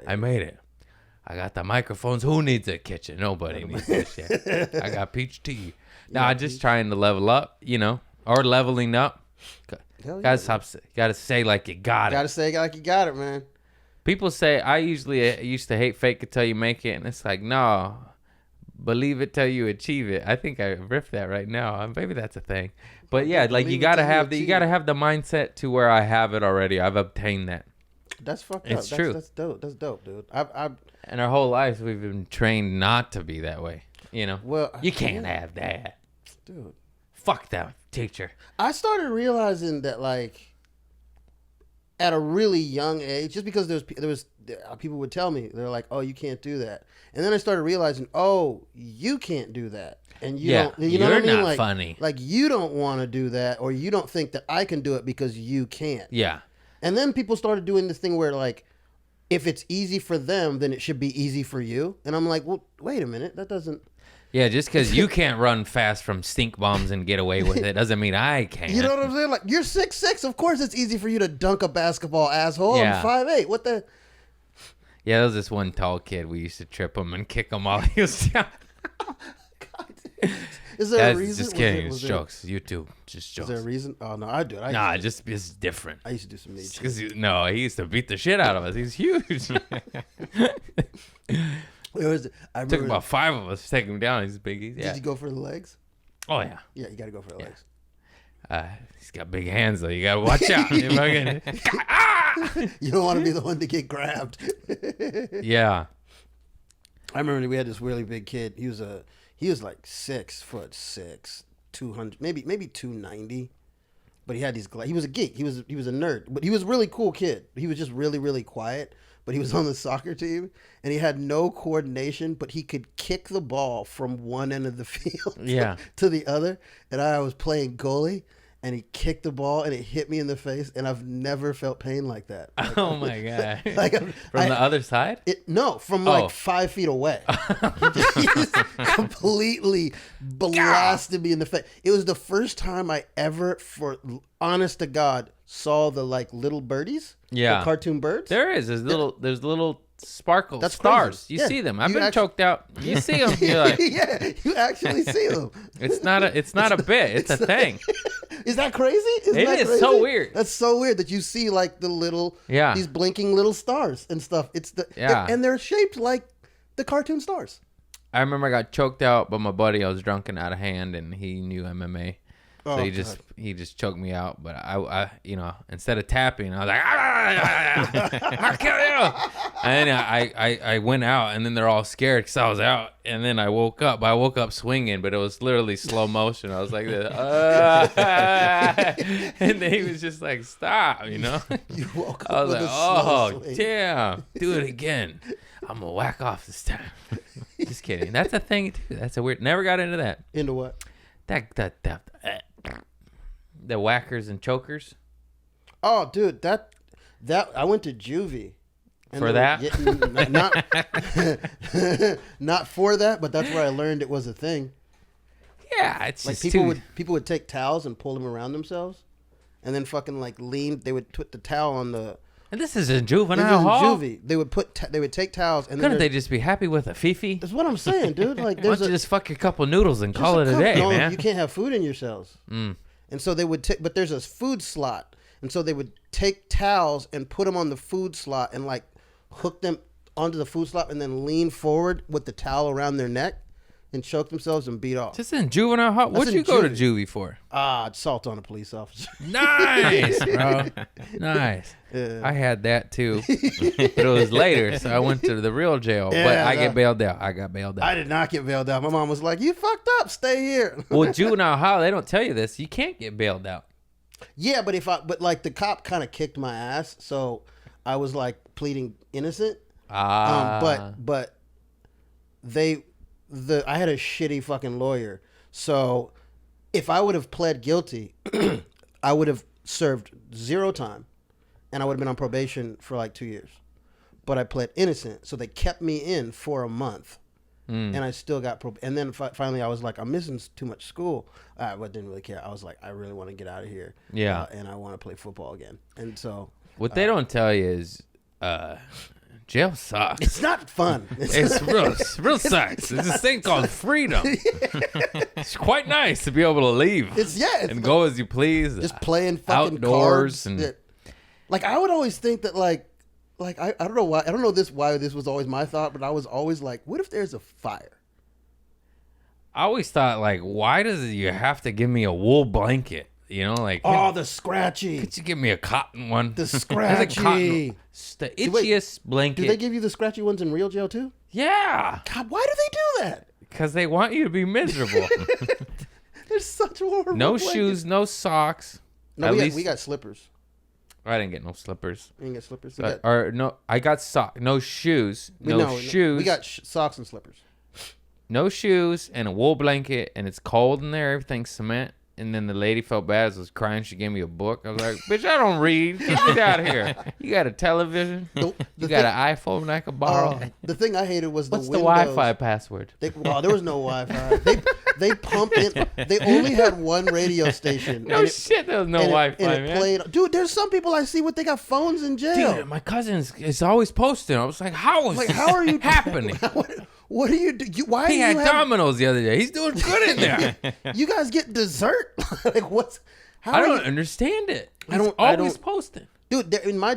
Speaker 5: I got the microphones. Who needs a kitchen? Nobody needs this shit. I got peach tea. Nah, just trying to level up, or leveling up.
Speaker 6: Hell yeah.
Speaker 5: Gotta say like you got it.
Speaker 6: Gotta say like you got it, man.
Speaker 5: People say I usually used to hate fake it till you make it, and it's like no, believe it till you achieve it. I think I riffed that right now. Maybe that's a thing. But yeah, like
Speaker 6: Believe
Speaker 5: you
Speaker 6: it
Speaker 5: gotta
Speaker 6: till you
Speaker 5: have the you
Speaker 6: achieve
Speaker 5: gotta
Speaker 6: it.
Speaker 5: have the mindset to where I have it already. I've obtained that.
Speaker 6: That's fucked
Speaker 5: It's
Speaker 6: up.
Speaker 5: true.
Speaker 6: That's dope. That's dope, dude. I
Speaker 5: And our whole lives we've been trained not to be that way. You know,
Speaker 6: well,
Speaker 5: you can't
Speaker 6: yeah,
Speaker 5: have that.
Speaker 6: dude.
Speaker 5: Fuck that teacher.
Speaker 6: I started realizing that like at a really young age, just because people would tell me they're like, "Oh, you can't do that," and then I started realizing, "Oh, you can't do that," and you
Speaker 5: Yeah,
Speaker 6: don't. You know what I
Speaker 5: you're
Speaker 6: mean?
Speaker 5: not
Speaker 6: like,
Speaker 5: funny.
Speaker 6: Like you don't want to do that, or you don't think that I can do it because you can't.
Speaker 5: Yeah.
Speaker 6: And then people started doing this thing where like, if it's easy for them, then it should be easy for you. And I'm like, well, wait a minute, that doesn't.
Speaker 5: Yeah, just because you can't run fast from stink bombs and get away with it doesn't mean I can't.
Speaker 6: You know what I'm saying? Like you're 6'6", of course it's easy for you to dunk a basketball, asshole.
Speaker 5: Yeah.
Speaker 6: I'm 5'8". What the?
Speaker 5: Yeah, there was this one tall kid. We used to trip him and kick him while he was down.
Speaker 6: Is there
Speaker 5: That's
Speaker 6: a reason?
Speaker 5: just kidding. It's
Speaker 6: Was there-
Speaker 5: jokes. YouTube, just
Speaker 6: Is
Speaker 5: jokes.
Speaker 6: there a reason? Oh no, I do it.
Speaker 5: Nah, just it's different.
Speaker 6: I used to do some mean shit.
Speaker 5: Because no, he used to beat the shit out of us. He's huge.
Speaker 6: It was, I
Speaker 5: Took
Speaker 6: remember,
Speaker 5: about 5 of us to take him down. He's big. Yeah.
Speaker 6: Did you go for the legs?
Speaker 5: Oh yeah.
Speaker 6: Yeah, you got to go for the legs.
Speaker 5: He's got big hands though. You gotta watch out. You fucking- Ah!
Speaker 6: You don't want to be the one to get grabbed.
Speaker 5: Yeah.
Speaker 6: I remember we had this really big kid. He was like 6'6", 200, maybe 290. But he had these he was a geek. He was a nerd. But he was a really cool kid. He was just really, really quiet. But he was on the soccer team and he had no coordination, but he could kick the ball from one end of the field
Speaker 5: Yeah.
Speaker 6: to the other. And I was playing goalie and he kicked the ball and it hit me in the face, and I've never felt pain like that. Like,
Speaker 5: Oh my god.
Speaker 6: like,
Speaker 5: From the other side?
Speaker 6: from
Speaker 5: Oh.
Speaker 6: like 5 feet away. He just completely blasted me in the face. It was the first time I ever, for honest to God, saw the like little birdies.
Speaker 5: Yeah.
Speaker 6: The cartoon birds.
Speaker 5: There is. There's little sparkle
Speaker 6: That's
Speaker 5: stars.
Speaker 6: crazy.
Speaker 5: You
Speaker 6: Yeah.
Speaker 5: see them. I've
Speaker 6: You
Speaker 5: been
Speaker 6: actually-
Speaker 5: choked out. You see them. You're like,
Speaker 6: Yeah, you actually see them.
Speaker 5: it's not a bit. It's a thing.
Speaker 6: Is that crazy? Isn't
Speaker 5: It
Speaker 6: that
Speaker 5: is
Speaker 6: crazy?
Speaker 5: so weird.
Speaker 6: That's so weird that you see like the little,
Speaker 5: Yeah.
Speaker 6: these blinking little stars and stuff. It's the
Speaker 5: Yeah.
Speaker 6: and they're shaped like the cartoon stars.
Speaker 5: I remember I got choked out by my buddy. I was drunk and out of hand, and he knew MMA. So
Speaker 6: Oh,
Speaker 5: he just choked me out. But I instead of tapping, I was like, I'll kill you. And then I went out, and then they're all scared because I was out. And then I woke up. But I woke up swinging, but it was literally slow motion. I was like, this, and then he was just like, stop, you know.
Speaker 6: You woke up
Speaker 5: I was
Speaker 6: with
Speaker 5: like,
Speaker 6: a slow
Speaker 5: oh
Speaker 6: swing.
Speaker 5: damn, do it again. I'm gonna whack off this time. Just kidding. That's a thing too. That's a weird. Never got into that.
Speaker 6: Into what?
Speaker 5: The whackers and chokers.
Speaker 6: Oh, dude, that I went to juvie. And
Speaker 5: For
Speaker 6: they were
Speaker 5: that?
Speaker 6: getting- not, not for that, but that's where I learned it was a thing.
Speaker 5: Yeah, it's
Speaker 6: Like
Speaker 5: just
Speaker 6: people would take towels and pull them around themselves, and then fucking like lean. They would put the towel on the.
Speaker 5: And this is in
Speaker 6: This is
Speaker 5: juvenile
Speaker 6: in
Speaker 5: hall.
Speaker 6: juvie. They would they would take towels and
Speaker 5: Couldn't
Speaker 6: then
Speaker 5: they just be happy with a fifi?
Speaker 6: that's what I'm saying, dude. Like
Speaker 5: Why
Speaker 6: there's
Speaker 5: don't you
Speaker 6: a
Speaker 5: just fuck your couple noodles and call it a
Speaker 6: couple-
Speaker 5: day,
Speaker 6: no,
Speaker 5: man?
Speaker 6: You can't have food in your cells.
Speaker 5: Mm.
Speaker 6: And so they would take, but there's a food slot, and so they would take towels and put them on the food slot and like hook them onto the food slot and then lean forward with the towel around their neck and choke themselves and beat off.
Speaker 5: Just in juvenile hall. What'd
Speaker 6: in
Speaker 5: you go to
Speaker 6: juvie.
Speaker 5: juvie for?
Speaker 6: Assault on a police officer.
Speaker 5: Nice, bro. Nice.
Speaker 6: Yeah.
Speaker 5: I had that too, but it was later, so I went to the real jail. But
Speaker 6: Yeah,
Speaker 5: I
Speaker 6: no.
Speaker 5: get bailed out. I got bailed out.
Speaker 6: I did not get bailed out. My mom was like, "You fucked up. Stay here."
Speaker 5: Well, juvenile hall, they don't tell you this. You can't get bailed out.
Speaker 6: Yeah, but like the cop kind of kicked my ass, so I was like pleading innocent. But I had a shitty fucking lawyer. So if I would have pled guilty, I would have served 0 time, and I would have been on probation for like 2 years. But I pled innocent, so they kept me in for a month, and I still got and then finally I was like, I'm missing too much school. I didn't really care. I was like, I really want to get out of here.
Speaker 5: Yeah.
Speaker 6: And I want to play football again. And so
Speaker 5: What they don't tell you is jail sucks.
Speaker 6: it's not fun.
Speaker 5: It's real sucks. There's this thing called freedom. It's quite nice to be able to leave
Speaker 6: It's
Speaker 5: and go as you please.
Speaker 6: just playing fucking
Speaker 5: outdoors
Speaker 6: cards.
Speaker 5: and
Speaker 6: Like I would always think that like I don't know why this was always my thought, but I was always like, what if there's a fire?
Speaker 5: I always thought, like, why does you have to give me a wool blanket? You know, like,
Speaker 6: Oh, the scratchy.
Speaker 5: could you give me a cotton one?
Speaker 6: The
Speaker 5: There's a
Speaker 6: scratchy.
Speaker 5: it's the
Speaker 6: Wait,
Speaker 5: itchiest blanket.
Speaker 6: Do they give you the scratchy ones in real jail too?
Speaker 5: Yeah,
Speaker 6: God, why do they do that?
Speaker 5: because they want you to be miserable.
Speaker 6: They're such horrible.
Speaker 5: No
Speaker 6: blankets.
Speaker 5: shoes, no socks.
Speaker 6: No,
Speaker 5: At
Speaker 6: we
Speaker 5: least
Speaker 6: got slippers.
Speaker 5: I didn't get no slippers.
Speaker 6: We didn't get slippers.
Speaker 5: Or no, I got no shoes, shoes.
Speaker 6: We got socks and slippers.
Speaker 5: No shoes and a wool blanket, and it's cold in there. Everything's cement. And then the lady felt bad. As I was crying. She gave me a book. I was like, bitch, I don't read. Get out of here. You got a television? You got an iPhone I could borrow?
Speaker 6: The thing I hated was
Speaker 5: What's
Speaker 6: the
Speaker 5: the
Speaker 6: windows.
Speaker 5: Wi-Fi password?
Speaker 6: Well, there was no Wi-Fi. They pumped in. They only had one radio station.
Speaker 5: No shit, there was no Wi-Fi,
Speaker 6: and it
Speaker 5: man.
Speaker 6: played. Dude, there's some people I see they got phones in jail.
Speaker 5: Dude, my cousin is always posting. I was like, how is this
Speaker 6: how are you
Speaker 5: happening?
Speaker 6: What do you do? Why
Speaker 5: He
Speaker 6: do
Speaker 5: had
Speaker 6: you have?
Speaker 5: Domino's the other day. He's doing good in there.
Speaker 6: You guys get dessert? Like what's? How
Speaker 5: I
Speaker 6: are
Speaker 5: don't
Speaker 6: you-
Speaker 5: understand it. He's
Speaker 6: I
Speaker 5: always
Speaker 6: don't-
Speaker 5: posting.
Speaker 6: Dude,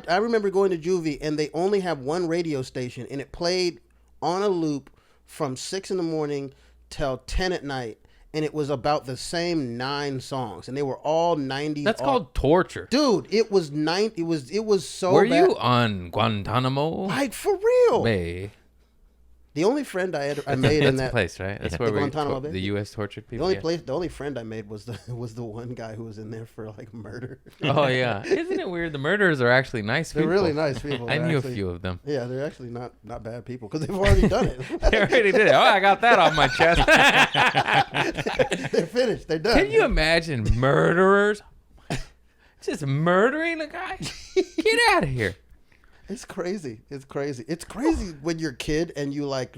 Speaker 6: I remember going to juvie and they only have one radio station and it played on a loop from 6 a.m. till 10 at night, and it was about the same 9 songs, and they were all 90s.
Speaker 5: That's called torture.
Speaker 6: Dude, it was It was so.
Speaker 5: Were
Speaker 6: bad.
Speaker 5: you on Guantanamo
Speaker 6: Like for real?
Speaker 5: Bay?
Speaker 6: The only friend I made in
Speaker 5: That's
Speaker 6: that
Speaker 5: the place, right? That's
Speaker 6: The
Speaker 5: where
Speaker 6: Guantanamo Bay?
Speaker 5: the U.S. tortured
Speaker 6: The
Speaker 5: people.
Speaker 6: only
Speaker 5: yeah.
Speaker 6: the only friend I made was the one guy who was in there for like murder.
Speaker 5: Oh yeah, isn't it weird? The murderers are actually nice
Speaker 6: They're
Speaker 5: people.
Speaker 6: really nice people.
Speaker 5: I
Speaker 6: They're
Speaker 5: knew
Speaker 6: actually-
Speaker 5: a few of them.
Speaker 6: Yeah, they're actually not bad people because they've already done it.
Speaker 5: They already did it. Oh, I got that off my chest.
Speaker 6: They're finished. They're done.
Speaker 5: Can you imagine murderers just murdering a guy? Get out of here.
Speaker 6: It's crazy. It's crazy. It's crazy when you're a kid and you like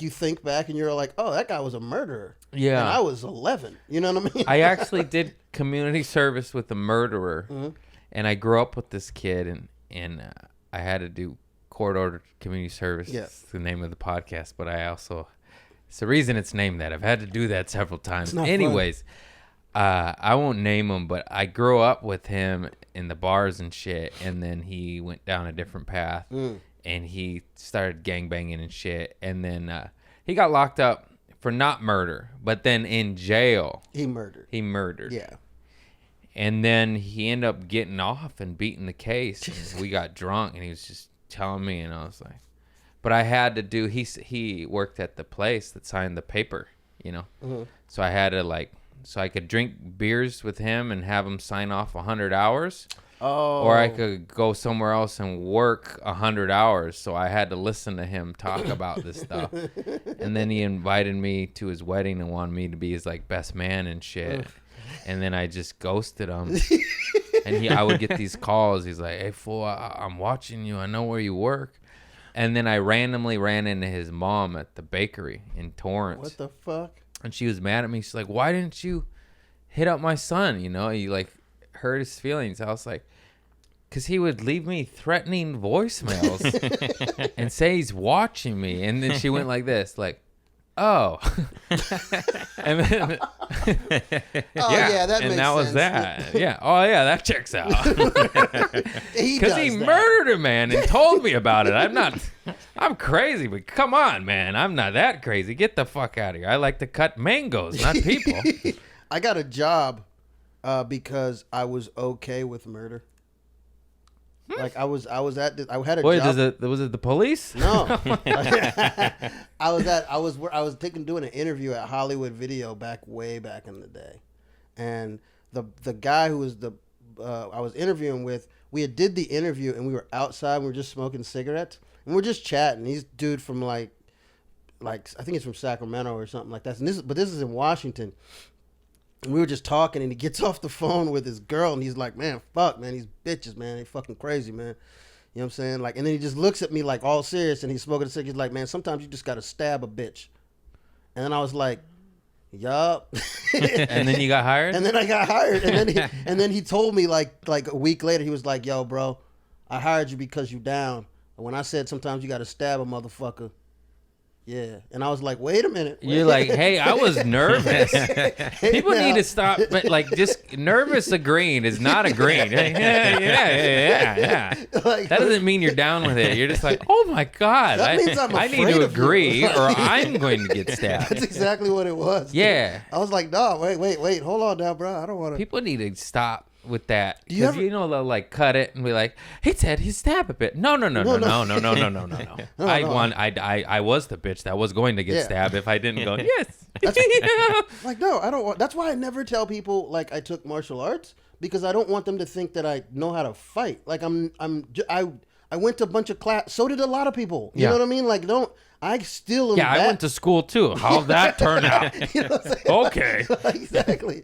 Speaker 6: you think back and you're like, oh, that guy was a murderer.
Speaker 5: Yeah.
Speaker 6: And I was 11. You know what I mean?
Speaker 5: I actually did community service with a murderer,
Speaker 6: Mm-hmm.
Speaker 5: and I grew up with this kid, and I had to do court ordered community service.
Speaker 6: Yeah.
Speaker 5: It's the name of the podcast, but I also it's the reason it's named that. I've had to do that several times.
Speaker 6: not
Speaker 5: Anyways, I won't name him, but I grew up with him in the bars and shit, and then he went down a different path. And he started gangbanging and shit. And then he got locked up for not murder, but then in jail,
Speaker 6: He murdered.
Speaker 5: he murdered.
Speaker 6: Yeah.
Speaker 5: And then he ended up getting off and beating the case. And we got drunk, and he was just telling me, and I was like, but I had to do, he worked at the place that signed the paper, you know? So I had to so I could drink beers with him and have him sign off 100 hours.
Speaker 6: Oh.
Speaker 5: Or I could go somewhere else and work 100 hours. So I had to listen to him talk about this stuff. And then he invited me to his wedding and wanted me to be his best man and shit. And then I just ghosted him. And I would get these calls. He's like, hey, fool, I'm watching you. I know where you work. And then I randomly ran into his mom at the bakery in Torrance.
Speaker 6: What the fuck?
Speaker 5: And she was mad at me. She's like, why didn't you hit up my son? You know, he hurt his feelings. I was like, because he would leave me threatening voicemails and say he's watching me. And then she went like this, oh. And then,
Speaker 6: yeah, that
Speaker 5: and
Speaker 6: makes
Speaker 5: that was
Speaker 6: sense.
Speaker 5: that. Yeah. Oh, yeah, that checks out.
Speaker 6: He
Speaker 5: Because
Speaker 6: does
Speaker 5: he
Speaker 6: that.
Speaker 5: murdered a man and told me about it. I'm crazy, but come on, man. I'm not that crazy. Get the fuck out of here. I like to cut mangoes, not people.
Speaker 6: I got a job because I was okay with murder. Like I had a
Speaker 5: Wait,
Speaker 6: job.
Speaker 5: was it the police?
Speaker 6: No, I was doing an interview at Hollywood Video way back in the day, and the guy who was I was interviewing with, we did the interview and we were outside, we were just smoking cigarettes and we're just chatting. He's dude from like I think he's from Sacramento or something like that. And this is in Washington. And we were just talking, and he gets off the phone with his girl, and he's like, man, fuck, man, these bitches, man, they fucking crazy, man. You know what I'm saying? Like, and then he just looks at me like all serious, and he's smoking a cigarette. He's like, man, sometimes you just got to stab a bitch. And then I was like, yup.
Speaker 5: And then you got hired?
Speaker 6: And then I got hired. And then he told me like a week later, he was like, yo, bro, I hired you because you down. And when I said sometimes you got to stab a motherfucker, Yeah, and I was like, wait a minute.
Speaker 5: You're like, hey, I was nervous. People
Speaker 6: now.
Speaker 5: need to stop, but like, just nervous agreeing is not agreeing. Yeah.
Speaker 6: Like,
Speaker 5: That doesn't mean you're down with it. You're just like, oh my God,
Speaker 6: That means I'm
Speaker 5: I need
Speaker 6: afraid
Speaker 5: to
Speaker 6: of you.
Speaker 5: agree, or I'm going to get stabbed.
Speaker 6: That's exactly what it was. dude.
Speaker 5: Yeah.
Speaker 6: I was like, no, wait, hold on now, bro. I don't want to.
Speaker 5: People need to stop with that,
Speaker 6: Do you
Speaker 5: because
Speaker 6: ever-
Speaker 5: you know they'll like cut it and be like, he said he stabbed a bit. No. I was the bitch that was going to get
Speaker 6: Yeah.
Speaker 5: stabbed if I didn't go. Yes.
Speaker 6: Like, no, I don't want. That's why I never tell people like I took martial arts, because I don't want them to think that I know how to fight. Like I went to a bunch of class. So did a lot of people. You
Speaker 5: Yeah.
Speaker 6: know what I mean? Like, I still am
Speaker 5: Yeah, I
Speaker 6: bad-
Speaker 5: went to school too. How'd that turn out?
Speaker 6: You know what I'm saying?
Speaker 5: Okay.
Speaker 6: Exactly.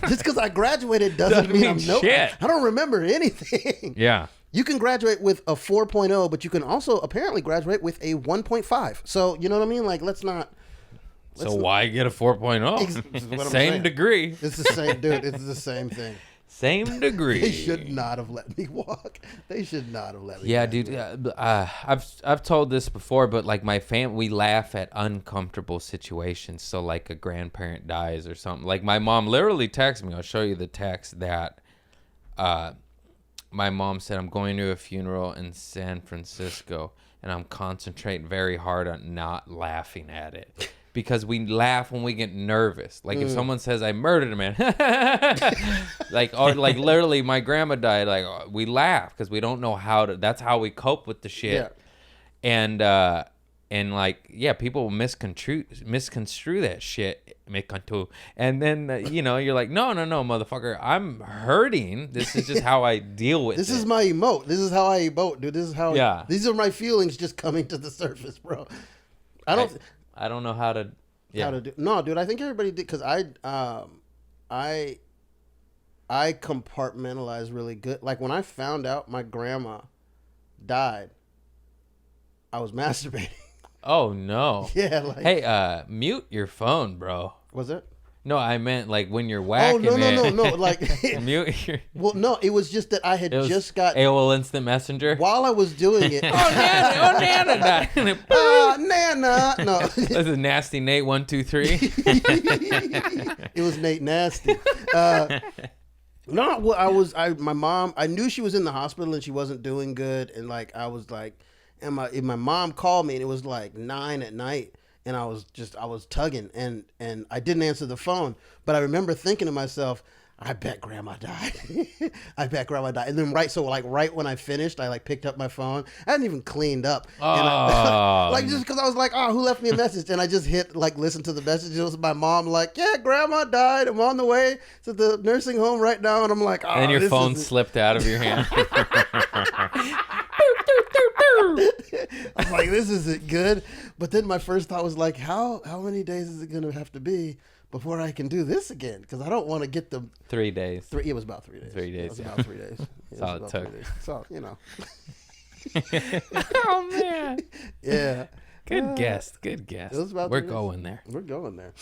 Speaker 6: Just because I graduated doesn't
Speaker 5: Doesn't
Speaker 6: mean I'm
Speaker 5: mean
Speaker 6: no.
Speaker 5: shit.
Speaker 6: I don't remember anything.
Speaker 5: Yeah.
Speaker 6: You can graduate with a 4.0, but you can also apparently graduate with a 1.5. So you know what I mean? Like, let's not.
Speaker 5: So why get a 4.0?
Speaker 6: Ex- this is what I'm
Speaker 5: Same
Speaker 6: saying.
Speaker 5: degree.
Speaker 6: It's the same, dude. It's the same thing.
Speaker 5: Same degree.
Speaker 6: They should not have let me walk. They should not have let me.
Speaker 5: Yeah,
Speaker 6: graduate.
Speaker 5: dude. I've told this before, but like my we laugh at uncomfortable situations. So like a grandparent dies or something. Like my mom literally texted me. I'll show you the text that my mom said, I'm going to a funeral in San Francisco, and I'm concentrating very hard on not laughing at it. Because we laugh when we get nervous. Like if someone says I murdered a man, like literally my grandma died. Like we laugh because we don't know how to. That's how we cope with the shit.
Speaker 6: Yeah.
Speaker 5: And like people misconstrue that shit. And then you're like no motherfucker, I'm hurting. This is just how I deal with
Speaker 6: This
Speaker 5: it.
Speaker 6: is my emote. This is how I emote, dude. This is how.
Speaker 5: Yeah.
Speaker 6: These are my feelings just coming to the surface, bro.
Speaker 5: I don't know how to. Yeah.
Speaker 6: How to do? No, dude. I think everybody did, because I compartmentalize really good. Like when I found out my grandma died, I was masturbating.
Speaker 5: Oh no.
Speaker 6: Yeah. Like.
Speaker 5: Hey, mute your phone, bro.
Speaker 6: Was it?
Speaker 5: No, I meant like when you're
Speaker 6: Oh
Speaker 5: whacking
Speaker 6: no.
Speaker 5: it.
Speaker 6: Like.
Speaker 5: Mute your.
Speaker 6: Well, no. It was just that I had
Speaker 5: It was
Speaker 6: just got.
Speaker 5: AOL Instant Messenger.
Speaker 6: While I was doing it.
Speaker 5: Nana died.
Speaker 6: Nana. No.
Speaker 5: This is Nasty Nate 123.
Speaker 6: It was Nate Nasty. No, well, my mom, I knew she was in the hospital and she wasn't doing good. And like, I was like, and my mom called me and it was like 9 at night. And I was tugging and I didn't answer the phone. But I remember thinking to myself, I bet grandma died. I bet grandma died. And then right when I finished, I like picked up my phone. I hadn't even cleaned up. And
Speaker 5: Oh.
Speaker 6: just because I was like, oh, who left me a message? And I just hit listen to the message. It was my mom like, yeah, grandma died. I'm on the way to the nursing home right now. And I'm like, oh,
Speaker 5: And your
Speaker 6: this
Speaker 5: phone
Speaker 6: isn't-
Speaker 5: slipped out of your hand.
Speaker 6: I'm like, this isn't good. But then my first thought was like, how many days is it going to have to be before I can do this again? Because I don't want to get the
Speaker 5: 3 days.
Speaker 6: It was about 3 days.
Speaker 5: 3 days,
Speaker 6: It was
Speaker 5: yeah.
Speaker 6: about 3 days.
Speaker 5: That's all it
Speaker 6: about
Speaker 5: took.
Speaker 6: 3 days. So, you know.
Speaker 5: Oh man.
Speaker 6: Yeah.
Speaker 5: Good guess. Good guess.
Speaker 6: It was about
Speaker 5: We're
Speaker 6: 3 days.
Speaker 5: going there.
Speaker 6: We're going there.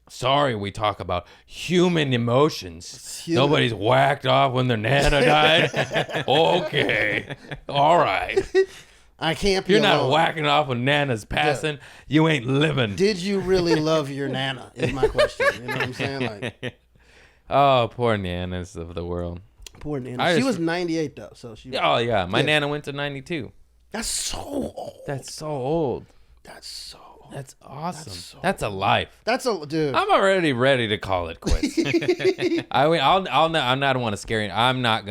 Speaker 5: Sorry, we talk about human emotions.
Speaker 6: human.
Speaker 5: Nobody's whacked off when their nana died. Okay. All right.
Speaker 6: I can't be
Speaker 5: You're not
Speaker 6: alone.
Speaker 5: whacking off when nana's passing. You ain't living.
Speaker 6: Did you really love your nana? Is my question. You know what I'm saying? Like,
Speaker 5: Oh, poor nanas of the world.
Speaker 6: poor nana.
Speaker 5: I
Speaker 6: She
Speaker 5: just-
Speaker 6: was 98 though, so she.
Speaker 5: Oh yeah, my
Speaker 6: Yeah.
Speaker 5: nana went to 92.
Speaker 6: That's so old.
Speaker 5: That's so old.
Speaker 6: That's so old.
Speaker 5: That's awesome.
Speaker 6: so
Speaker 5: That's a life.
Speaker 6: That's a dude.
Speaker 5: I'm already ready to call it quits. I mean, I'm not want to scare you. I'm not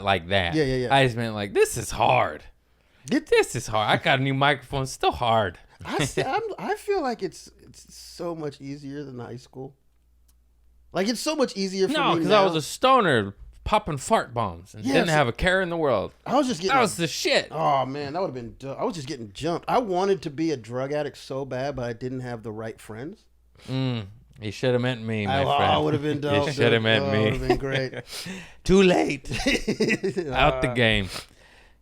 Speaker 5: like that.
Speaker 6: Yeah.
Speaker 5: I just meant like, this is hard. This is hard. I got a new microphone. It's still hard.
Speaker 6: I feel like it's so much easier than high school. Like it's so much easier for
Speaker 5: No,
Speaker 6: me
Speaker 5: because
Speaker 6: now.
Speaker 5: I was a stoner popping fart bombs and didn't
Speaker 6: Yes.
Speaker 5: have a care in the world.
Speaker 6: I was just getting.
Speaker 5: That was the shit.
Speaker 6: Oh man, that would have been. I was just getting jumped. I wanted to be a drug addict so bad, but I didn't have the right friends.
Speaker 5: You should have meant me, my friend.
Speaker 6: I would have been dope.
Speaker 5: You should have meant me.
Speaker 6: Would have been great.
Speaker 5: Too late. Out the game.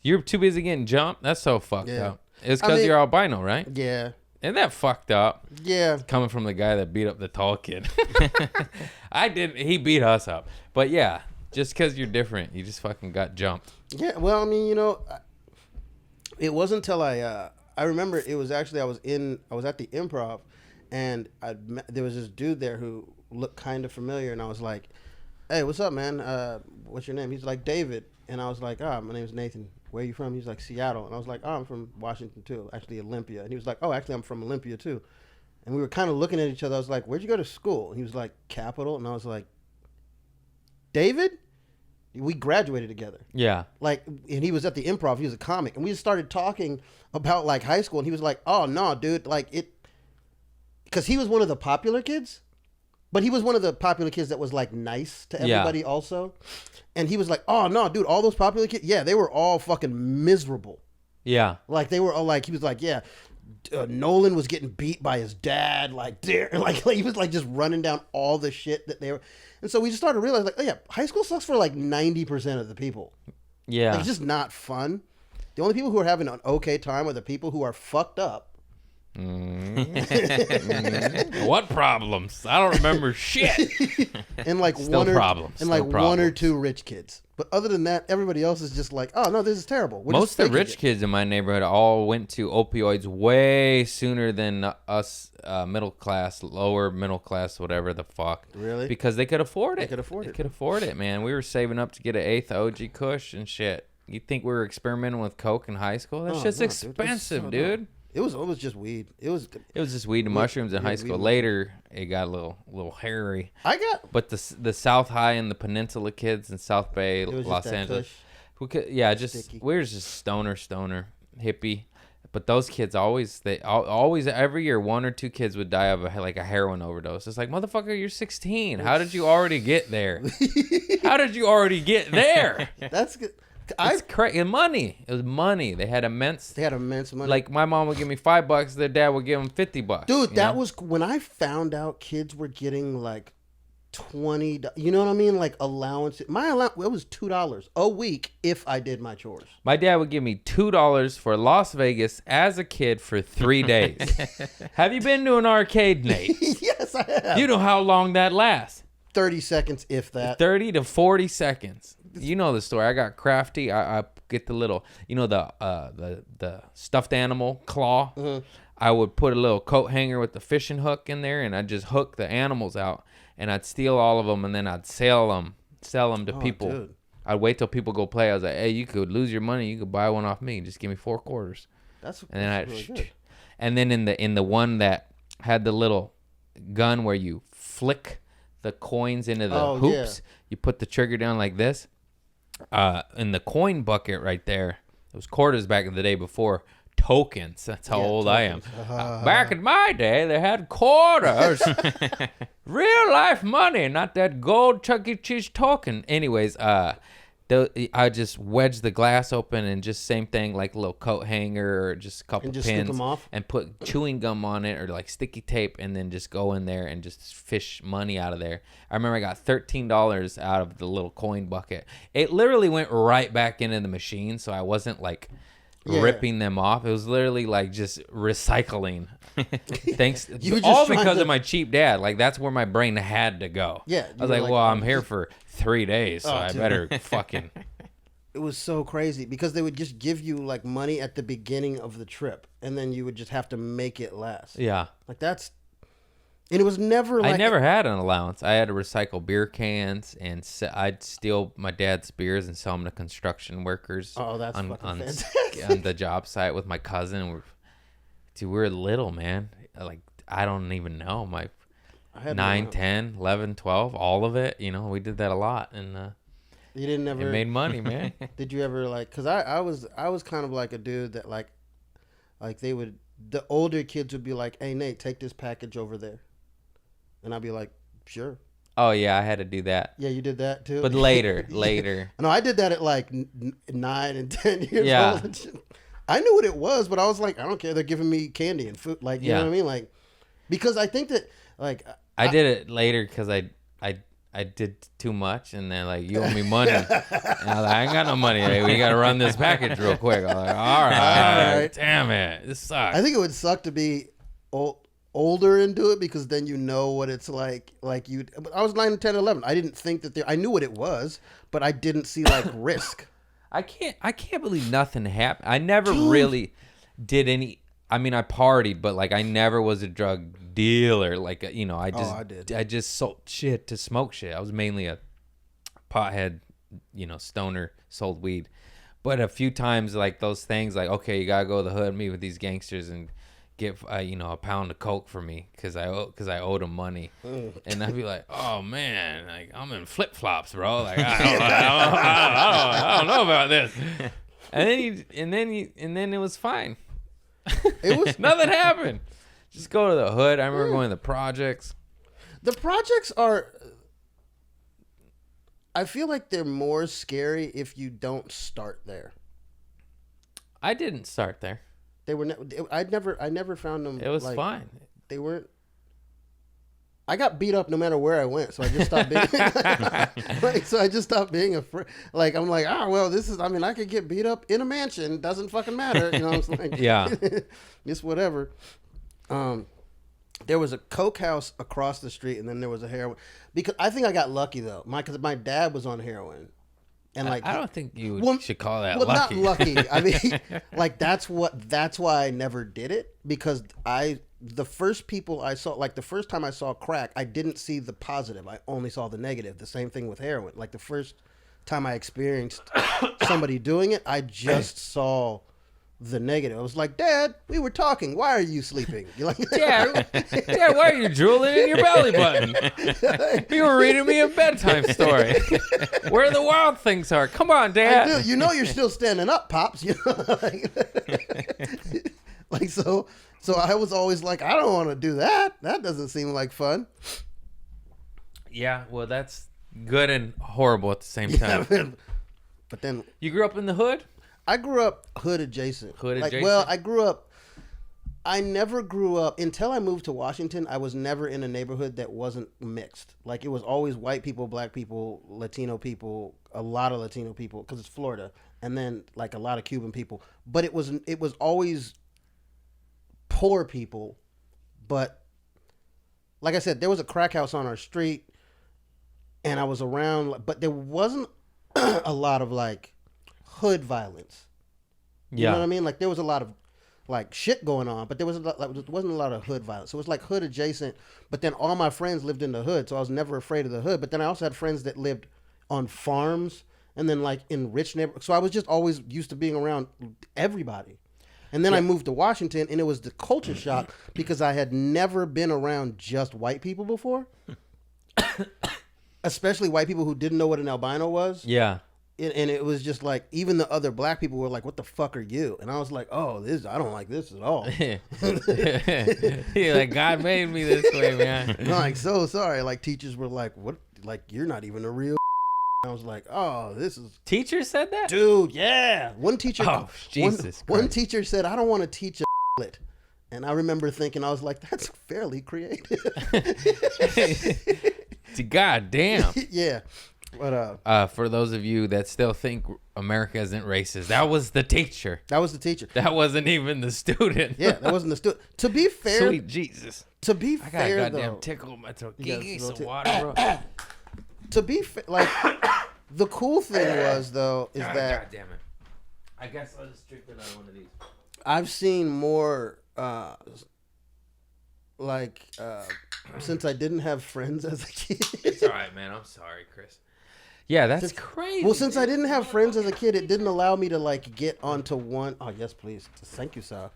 Speaker 5: You're too busy getting jumped? That's so fucked
Speaker 6: Yeah.
Speaker 5: up. It's
Speaker 6: I
Speaker 5: because
Speaker 6: mean-
Speaker 5: you're albino, right?
Speaker 6: Yeah,
Speaker 5: Isn't that fucked up?
Speaker 6: yeah.
Speaker 5: Coming from the guy that beat up the tall kid. He beat us up. But yeah, just because you're different, you just fucking got jumped.
Speaker 6: Yeah, well, I mean, it wasn't until I I remember it was actually I was at the Improv, and there was this dude there who looked kind of familiar, and I was like, "Hey, what's up, man? What's your name?" He's like, "David," and I was like, "Ah, my name's Nathan. Where are you from?" He's like, "Seattle," and I was like, "Oh, I'm from Washington too, actually Olympia," and he was like, "Oh, actually I'm from Olympia too," and we were kind of looking at each other. I was like, "Where'd you go to school?" And he was like, "Capital," and I was like, "David." We graduated together.
Speaker 5: Yeah.
Speaker 6: Like, and he was at the Improv. He was a comic, and we just started talking about like high school. And he was like, "Oh no, dude, like it," because he was one of the popular kids, but he was one of the popular kids that was like nice to everybody also. And he was like, "Oh no, dude, all those popular kids, yeah, they were all fucking miserable.
Speaker 5: Yeah.
Speaker 6: Like they were all like," he was like, "Yeah." Nolan was getting beat by his dad, like he was like just running down all the shit that they were, and so we just started to realize like, oh yeah, high school sucks for like 90% of the people.
Speaker 5: Yeah.
Speaker 6: Like, it's just not fun. The only people who are having an okay time are the people who are fucked up.
Speaker 5: What problems? I don't remember shit.
Speaker 6: And like
Speaker 5: Still problems.
Speaker 6: and like
Speaker 5: Still
Speaker 6: one or
Speaker 5: problems.
Speaker 6: two rich kids. But other than that, everybody else is just like, "Oh no, this is terrible." We're
Speaker 5: Most
Speaker 6: just
Speaker 5: of the
Speaker 6: faking
Speaker 5: rich
Speaker 6: it.
Speaker 5: kids in my neighborhood all went to opioids way sooner than us middle class, lower middle class, whatever the fuck.
Speaker 6: Really?
Speaker 5: Because they could afford it.
Speaker 6: They could afford it.
Speaker 5: They could afford it, man. We were saving up to get an eighth OG Kush and shit. You think we were experimenting with coke in high school? That
Speaker 6: Oh,
Speaker 5: shit's
Speaker 6: no, dude. It's
Speaker 5: expensive,
Speaker 6: so
Speaker 5: dude.
Speaker 6: It was just weed. It was
Speaker 5: just weed and mushrooms in
Speaker 6: yeah,
Speaker 5: high
Speaker 6: weed
Speaker 5: school.
Speaker 6: and
Speaker 5: Later, it got a little hairy.
Speaker 6: I got
Speaker 5: But the South High and the Peninsula kids in South Bay,
Speaker 6: was just
Speaker 5: Los
Speaker 6: that
Speaker 5: Angeles,
Speaker 6: Kush.
Speaker 5: we could, yeah, just
Speaker 6: Sticky.
Speaker 5: we were just stoner hippie. But those kids always every year 1 or 2 kids would die of a heroin overdose. It's like, motherfucker, you're 16. How did you already get there? How did you already get there?
Speaker 6: that's good.
Speaker 5: It's crazy. Money. It was money. They had immense.
Speaker 6: They had immense money.
Speaker 5: Like my mom would give me $5. Their dad would give them $50.
Speaker 6: Dude,
Speaker 5: you
Speaker 6: that
Speaker 5: know?
Speaker 6: was when I found out kids were getting like $20. You know what I mean? Like allowance. My allowance it was $2 a week if I did my chores.
Speaker 5: My dad would give me $2 for Las Vegas as a kid for 3 days. Have you been to an arcade, Nate?
Speaker 6: Yes, I have.
Speaker 5: You know how long that lasts.
Speaker 6: 30 seconds, if that.
Speaker 5: 30 to 40 seconds. You know the story. I got crafty. I get the little, the stuffed animal claw.
Speaker 6: Mm-hmm.
Speaker 5: I would put a little coat hanger with the fishing hook in there, and I'd just hook the animals out, and I'd steal all of them, and then I'd sell them to people.
Speaker 6: Dude.
Speaker 5: I'd wait till people go play. I was like, hey, you could lose your money. You could buy one off me. Just give me 4 quarters.
Speaker 6: That's
Speaker 5: And then
Speaker 6: really good.
Speaker 5: and then in the one that had the little gun where you flick the coins into the
Speaker 6: Oh,
Speaker 5: hoops,
Speaker 6: yeah.
Speaker 5: you put the trigger down like this. In the coin bucket right there, it was quarters back in the day before tokens. That's how
Speaker 6: Yeah,
Speaker 5: old
Speaker 6: tokens.
Speaker 5: I am. Back in my day, they had quarters, real life money, not that gold Chuck E. Cheese token. Anyways, I just wedge the glass open and just same thing, like a little coat hanger or just a couple
Speaker 6: And just stick
Speaker 5: pins
Speaker 6: 'em off?
Speaker 5: and put chewing gum on it or like sticky tape and then just go in there and just fish money out of there. I remember I got $13 out of the little coin bucket. It literally went right back into the machine, so I wasn't like
Speaker 6: Yeah.
Speaker 5: ripping them off. It was literally like just recycling. Thanks,
Speaker 6: You were just
Speaker 5: all
Speaker 6: trying
Speaker 5: because
Speaker 6: to-
Speaker 5: of my cheap dad. Like that's where my brain had to go.
Speaker 6: Yeah,
Speaker 5: I
Speaker 6: you
Speaker 5: was
Speaker 6: were
Speaker 5: like,
Speaker 6: like,
Speaker 5: well,
Speaker 6: oh,
Speaker 5: I'm here
Speaker 6: just-
Speaker 5: for 3 days, so
Speaker 6: Oh,
Speaker 5: I
Speaker 6: dude.
Speaker 5: better fucking.
Speaker 6: It was so crazy because they would just give you like money at the beginning of the trip, and then you would just have to make it last.
Speaker 5: Yeah.
Speaker 6: Like that's, and it was never like
Speaker 5: I never had an allowance. I had to recycle beer cans, and I'd steal my dad's beers and sell them to construction workers.
Speaker 6: Oh, that's
Speaker 5: on,
Speaker 6: fucking
Speaker 5: on,
Speaker 6: fantastic.
Speaker 5: on the job site with my cousin. We were little, man. Like, I don't even know. My
Speaker 6: I had
Speaker 5: 9,
Speaker 6: no-
Speaker 5: 10, 11, 12, all of it. You know, we did that a lot, and
Speaker 6: You didn't ever.
Speaker 5: it made money, man.
Speaker 6: Did you ever like? Cause I was kind of like a dude that like they would, the older kids would be like, "Hey Nate, take this package over there," and I'd be like, "Sure."
Speaker 5: Oh, yeah, I had to do that.
Speaker 6: Yeah, you did that too.
Speaker 5: But later.
Speaker 6: No, I did that at like 9 and 10 years
Speaker 5: Yeah.
Speaker 6: old. And shit. I knew what it was, but I was like, I don't care. They're giving me candy and food, like you know
Speaker 5: Yeah.
Speaker 6: what I mean, like because I think that like
Speaker 5: I did it later because I did too much, and they're like, you owe me money. And I was like, I ain't got no money. Hey, we got to run this package real quick. I'm like, all right. Damn it. This sucks.
Speaker 6: I think it would suck to be older and do it because then you know what it's like you. I was 9, 10, 11. I didn't think that I knew what it was, but I didn't see like risk.
Speaker 5: I can't believe nothing happened. I never really did any. I mean, I partied, but like I never was a drug dealer. Like
Speaker 6: I did.
Speaker 5: I just sold shit to smoke shit. I was mainly a pothead, stoner, sold weed. But a few times, like those things, like okay, you gotta go to the hood, meet with these gangsters, and get a pound of coke for me because I owed them money, and I'd be like, oh man, like I'm in flip flops, bro. Like I don't know about this. And then it was fine.
Speaker 6: It was
Speaker 5: Nothing happened. Just go to the hood. I remember going to the projects.
Speaker 6: The projects are. I feel like they're more scary if you don't start there.
Speaker 5: I didn't start there.
Speaker 6: They were. I never found them.
Speaker 5: It was
Speaker 6: like,
Speaker 5: fine.
Speaker 6: They weren't. I got beat up no matter where I went, so I just stopped being. So I just stopped being afraid. Like I'm like, well, this is. I mean, I could get beat up in a mansion. Doesn't fucking matter. You know what I'm saying?
Speaker 5: Yeah.
Speaker 6: Just whatever. There was a coke house across the street, and then there was a heroin. Because I think I got lucky though, because my dad was on heroin, and like
Speaker 5: I don't think you should call that
Speaker 6: well,
Speaker 5: lucky.
Speaker 6: not lucky. I mean, like that's why I never did it, because the first people I saw, like the first time I saw crack, I didn't see the positive. I only saw the negative. The same thing with heroin. Like the first time I experienced somebody doing it, I just saw the negative. I was like, Dad, we were talking. Why are you sleeping? You're like,
Speaker 5: Dad, why are you drooling in your belly button? You were reading me a bedtime story. Where the wild things are. Come on, Dad.
Speaker 6: You know you're still standing up, Pops. You know, like so I was always like, I don't want to do that. That doesn't seem like fun.
Speaker 5: Yeah, well, that's good and horrible at the same time.
Speaker 6: But then
Speaker 5: You grew up in the hood?
Speaker 6: I grew up hood adjacent.
Speaker 5: Hood
Speaker 6: Like,
Speaker 5: adjacent?
Speaker 6: well, I never grew up, until I moved to Washington, I was never in a neighborhood that wasn't mixed. Like, it was always white people, black people, Latino people, a lot of Latino people, because it's Florida, and then, like, a lot of Cuban people. But it was always poor people, but, like I said, there was a crack house on our street, and I was around, but there wasn't a lot of, like, hood violence. You know what I mean? Like, there was a lot of like shit going on, but there wasn't a lot of hood violence. So it was like hood adjacent, but then all my friends lived in the hood, so I was never afraid of the hood. But then I also had friends that lived on farms and then like in rich neighborhoods. So I was just always used to being around everybody. And then I moved to Washington, and it was the culture shock because I had never been around just white people before. Especially white people who didn't know what an albino was.
Speaker 5: Yeah.
Speaker 6: And it was just like, even the other black people were like, what the fuck are you? And I was like, I don't like this at all.
Speaker 5: You're like, God made me this way, man.
Speaker 6: I'm like, so sorry. Like, teachers were like, what? Like, you're not even a real. I was like, oh, this is.
Speaker 5: Teacher said that?
Speaker 6: Dude, yeah. One teacher.
Speaker 5: Oh, Jesus
Speaker 6: One
Speaker 5: Christ.
Speaker 6: teacher said, I don't want to teach a it. And I remember thinking, I was like, that's fairly creative.
Speaker 5: God damn.
Speaker 6: Yeah. But
Speaker 5: for those of you that still think America isn't racist, that was the teacher.
Speaker 6: that was the teacher.
Speaker 5: That wasn't even the student.
Speaker 6: Yeah, that wasn't the student. To be fair,
Speaker 5: Sweet Jesus.
Speaker 6: to be
Speaker 5: I got
Speaker 6: fair
Speaker 5: a goddamn
Speaker 6: though,
Speaker 5: tickle in my throat.
Speaker 6: You got
Speaker 5: Give me
Speaker 6: a
Speaker 5: some
Speaker 6: little
Speaker 5: water, bro.
Speaker 6: to be fair, like the cool thing was though is
Speaker 5: God
Speaker 6: that
Speaker 5: damn it. I guess I'll just drink another one of these.
Speaker 6: I've seen more since I didn't have friends as a kid.
Speaker 5: It's all right, man. I'm sorry, Chris. Yeah, that's crazy.
Speaker 6: Well, since I didn't have friends as a kid, it didn't allow me to like get onto one. Oh, yes, please. Thank you, sir.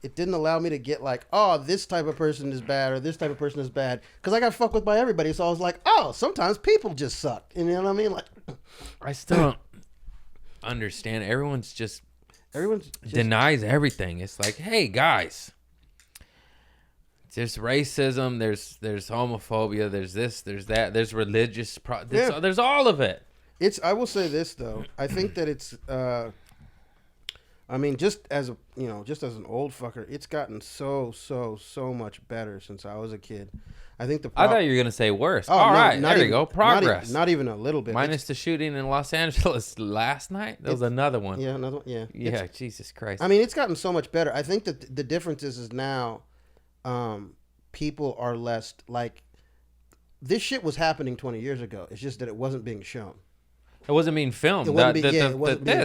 Speaker 6: It didn't allow me to get like, oh, this type of person is bad or this type of person is bad, because I got fucked with by everybody. So I was like, oh, sometimes people just suck. You know what I mean? Like,
Speaker 5: I still don't understand. Everyone's just denies everything. It's like, hey, guys. There's racism, there's homophobia, there's this, there's that, there's religious, there's all of it.
Speaker 6: I will say this though, I think that it's, I mean, just as an old fucker, it's gotten so much better since I was a kid. I think
Speaker 5: I thought you were gonna say worse.
Speaker 6: Oh,
Speaker 5: All
Speaker 6: no,
Speaker 5: right,
Speaker 6: not
Speaker 5: there
Speaker 6: even,
Speaker 5: you go. Progress.
Speaker 6: Not even a little bit.
Speaker 5: Minus the shooting in Los Angeles last night. There was another one.
Speaker 6: Yeah, another one. Yeah.
Speaker 5: Yeah, Jesus Christ.
Speaker 6: I mean, it's gotten so much better. I think that the difference is now, people are less like, this shit was happening 20 years ago. It's just that it wasn't being shown.
Speaker 5: It wasn't being filmed.
Speaker 6: It wasn't being- yeah, it wasn't being-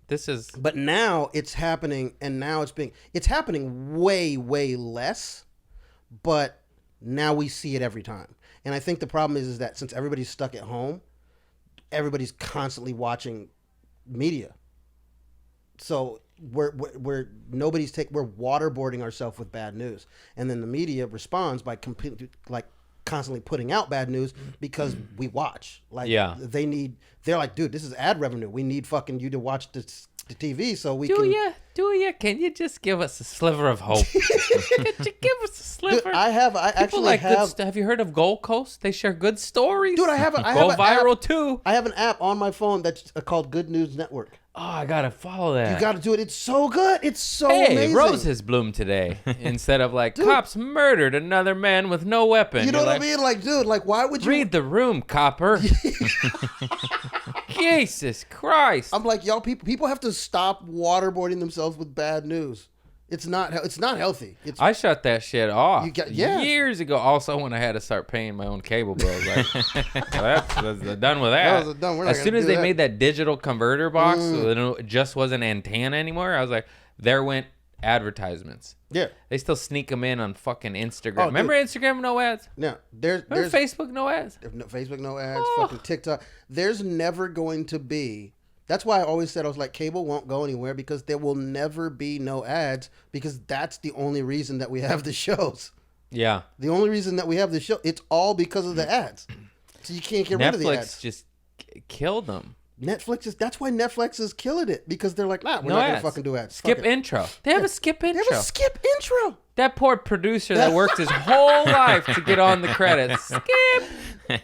Speaker 5: This is
Speaker 6: But now it's happening, and now it's happening way, way less. But now we see it every time, and I think the problem is that since everybody's stuck at home, everybody's constantly watching media. So we're waterboarding ourselves with bad news, and then the media responds by constantly putting out bad news because we watch. Like,
Speaker 5: Yeah.
Speaker 6: they're like, dude, this is ad revenue. We need fucking you to watch the TV so we
Speaker 5: Do
Speaker 6: can.
Speaker 5: ya? Can you just give us a sliver of hope? Could you give us a sliver?
Speaker 6: Dude, I actually
Speaker 5: like
Speaker 6: have.
Speaker 5: good stuff. Have you heard of Gold Coast? They share good stories.
Speaker 6: Dude, I have
Speaker 5: Go
Speaker 6: an
Speaker 5: viral
Speaker 6: app.
Speaker 5: too.
Speaker 6: I have an app on my phone that's called Good News Network.
Speaker 5: Oh, I gotta follow that.
Speaker 6: You got to do it. It's so good. It's so
Speaker 5: Hey,
Speaker 6: amazing.
Speaker 5: rose has bloomed today. Instead of like, cops murdered another man with no weapon.
Speaker 6: You know
Speaker 5: You're
Speaker 6: what
Speaker 5: like,
Speaker 6: I mean? Like, dude, like, why would you
Speaker 5: read the room, copper. Jesus Christ.
Speaker 6: I'm like, y'all, people have to stop waterboarding themselves with bad news. It's not healthy. It's
Speaker 5: I shut that shit off
Speaker 6: yeah.
Speaker 5: years ago. Also, when I had to start paying my own cable bills, like, that's done with that.
Speaker 6: That was done. We're not
Speaker 5: As
Speaker 6: gonna
Speaker 5: soon as
Speaker 6: do
Speaker 5: they
Speaker 6: that.
Speaker 5: made that digital converter box, so that it just wasn't antenna anymore, I was like, there went advertisements.
Speaker 6: yeah.
Speaker 5: They still sneak them in on fucking Instagram.
Speaker 6: Oh,
Speaker 5: Remember Instagram no ads?
Speaker 6: No, there's
Speaker 5: Remember Facebook no ads?
Speaker 6: no, Facebook no ads, fucking TikTok. There's never going to be. That's why I always said I was like, cable won't go anywhere because there will never be no ads because that's the only reason that we have the shows.
Speaker 5: Yeah.
Speaker 6: The only reason that we have the show, it's all because of the ads. So you can't get rid of the
Speaker 5: Netflix
Speaker 6: ads.
Speaker 5: just killed them.
Speaker 6: That's why Netflix is killing it because they're like, nah, we're
Speaker 5: No
Speaker 6: not
Speaker 5: ads.
Speaker 6: gonna fucking do ads.
Speaker 5: Skip
Speaker 6: Fuck it.
Speaker 5: intro. They have a skip
Speaker 6: They
Speaker 5: intro.
Speaker 6: have a skip intro.
Speaker 5: That poor producer that worked his whole life to get on the credits. Skip.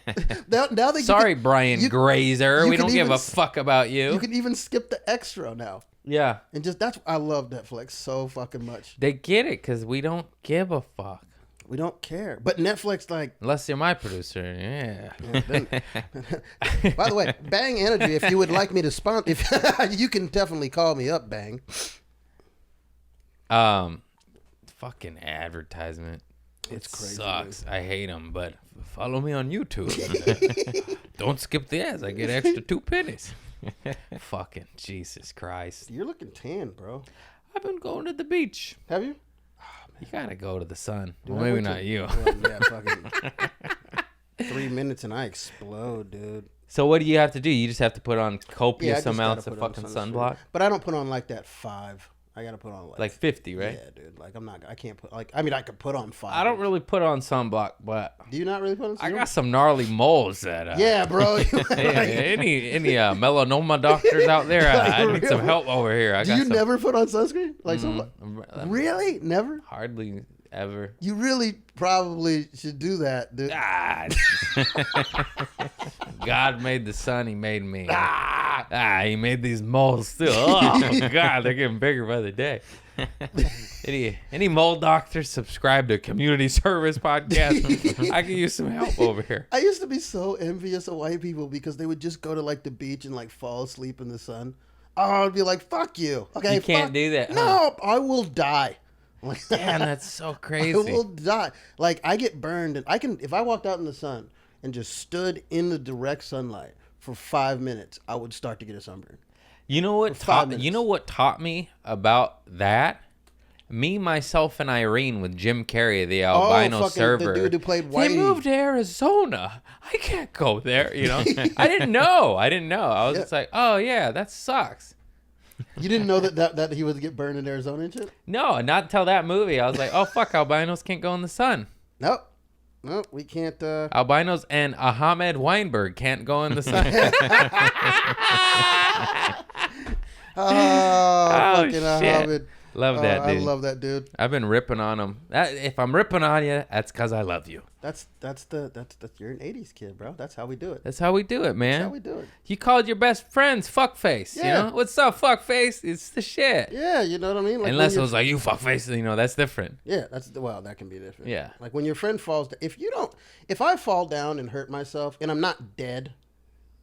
Speaker 6: Now they
Speaker 5: Sorry, Brian Grazer.
Speaker 6: you
Speaker 5: We
Speaker 6: can
Speaker 5: don't give
Speaker 6: even
Speaker 5: a fuck about you.
Speaker 6: You can even skip the extra now,
Speaker 5: Yeah.
Speaker 6: and I love Netflix so fucking much.
Speaker 5: They get it because we don't give a fuck.
Speaker 6: We don't care, but Netflix like.
Speaker 5: Unless you're my producer. Yeah.
Speaker 6: By the way, Bang Energy, if you would like me to sponsor, if you can definitely call me up, Bang.
Speaker 5: Fucking advertisement.
Speaker 6: It's crazy.
Speaker 5: Sucks. I hate them, but follow me on YouTube. Don't skip the ads. I get extra 2 pennies. Fucking Jesus Christ.
Speaker 6: You're looking tan, bro.
Speaker 5: I've been going to the beach.
Speaker 6: Have you?
Speaker 5: You gotta go to the sun.
Speaker 6: Dude,
Speaker 5: Well,
Speaker 6: I
Speaker 5: maybe
Speaker 6: went to-
Speaker 5: not you.
Speaker 6: Well, yeah, fucking 3 minutes and I explode, dude.
Speaker 5: So what do you have to do? You just have to put on
Speaker 6: I
Speaker 5: copious
Speaker 6: just gotta
Speaker 5: amounts of
Speaker 6: put on
Speaker 5: fucking
Speaker 6: sunscreen.
Speaker 5: sunblock?
Speaker 6: But I don't put on like that 5. I gotta put on
Speaker 5: Like 50, right?
Speaker 6: Yeah, dude. Like I can't put I could put on 5.
Speaker 5: I don't really put on sunblock, but
Speaker 6: Do you not really put on?
Speaker 5: I got some gnarly moles that
Speaker 6: Yeah, bro.
Speaker 5: Hey, any melanoma doctors out there? I need some help over here. I
Speaker 6: Do
Speaker 5: got
Speaker 6: you
Speaker 5: some,
Speaker 6: never put on sunscreen? Like really? Never?
Speaker 5: hardly ever.
Speaker 6: You really probably should do that, dude.
Speaker 5: Ah, God made the sun. He made me. He made these moles too. Oh God, they're getting bigger by the day. Any mole doctors subscribe to community service podcast? I could use some help over here.
Speaker 6: I used to be so envious of white people because they would just go to like the beach and like fall asleep in the sun. Oh, I'd be like, fuck you. Okay,
Speaker 5: You can't do that, huh?
Speaker 6: No, I will die. Like,
Speaker 5: Damn, that's so
Speaker 6: I
Speaker 5: crazy.
Speaker 6: will die. Like I get burned, and if I walked out in the sun and just stood in the direct sunlight for 5 minutes, I would start to get a sunburn.
Speaker 5: You know what?
Speaker 6: For 5 minutes.
Speaker 5: You know what taught me about that? Me, myself, and Irene with Jim Carrey, the albino
Speaker 6: fucking
Speaker 5: server.
Speaker 6: the dude who played
Speaker 5: They
Speaker 6: Whitey.
Speaker 5: moved to Arizona. I can't go there. You know, I didn't know. I was just like, oh yeah, that sucks.
Speaker 6: You didn't know that he would get burned in Arizona and shit?
Speaker 5: No, not until that movie. I was like, oh fuck, albinos can't go in the sun.
Speaker 6: Nope, we can't.
Speaker 5: Albinos and Ahmed Weinberg can't go in the sun.
Speaker 6: Fucking
Speaker 5: shit.
Speaker 6: Ahmed.
Speaker 5: Love that
Speaker 6: I
Speaker 5: dude.
Speaker 6: love that dude.
Speaker 5: I've been ripping on him. If I'm ripping on you, that's because I love you.
Speaker 6: That's you're an '80s kid, bro. That's how we do it.
Speaker 5: That's how we do it, man.
Speaker 6: That's how we do it.
Speaker 5: You called your best friends fuckface.
Speaker 6: Yeah.
Speaker 5: You know what's up, fuckface? It's the shit.
Speaker 6: Yeah, you know what I mean. Like
Speaker 5: Unless
Speaker 6: when
Speaker 5: it was like you fuckface, you know that's different.
Speaker 6: yeah, that can be different.
Speaker 5: Yeah.
Speaker 6: like when your friend falls. If I fall down and hurt myself and I'm not dead,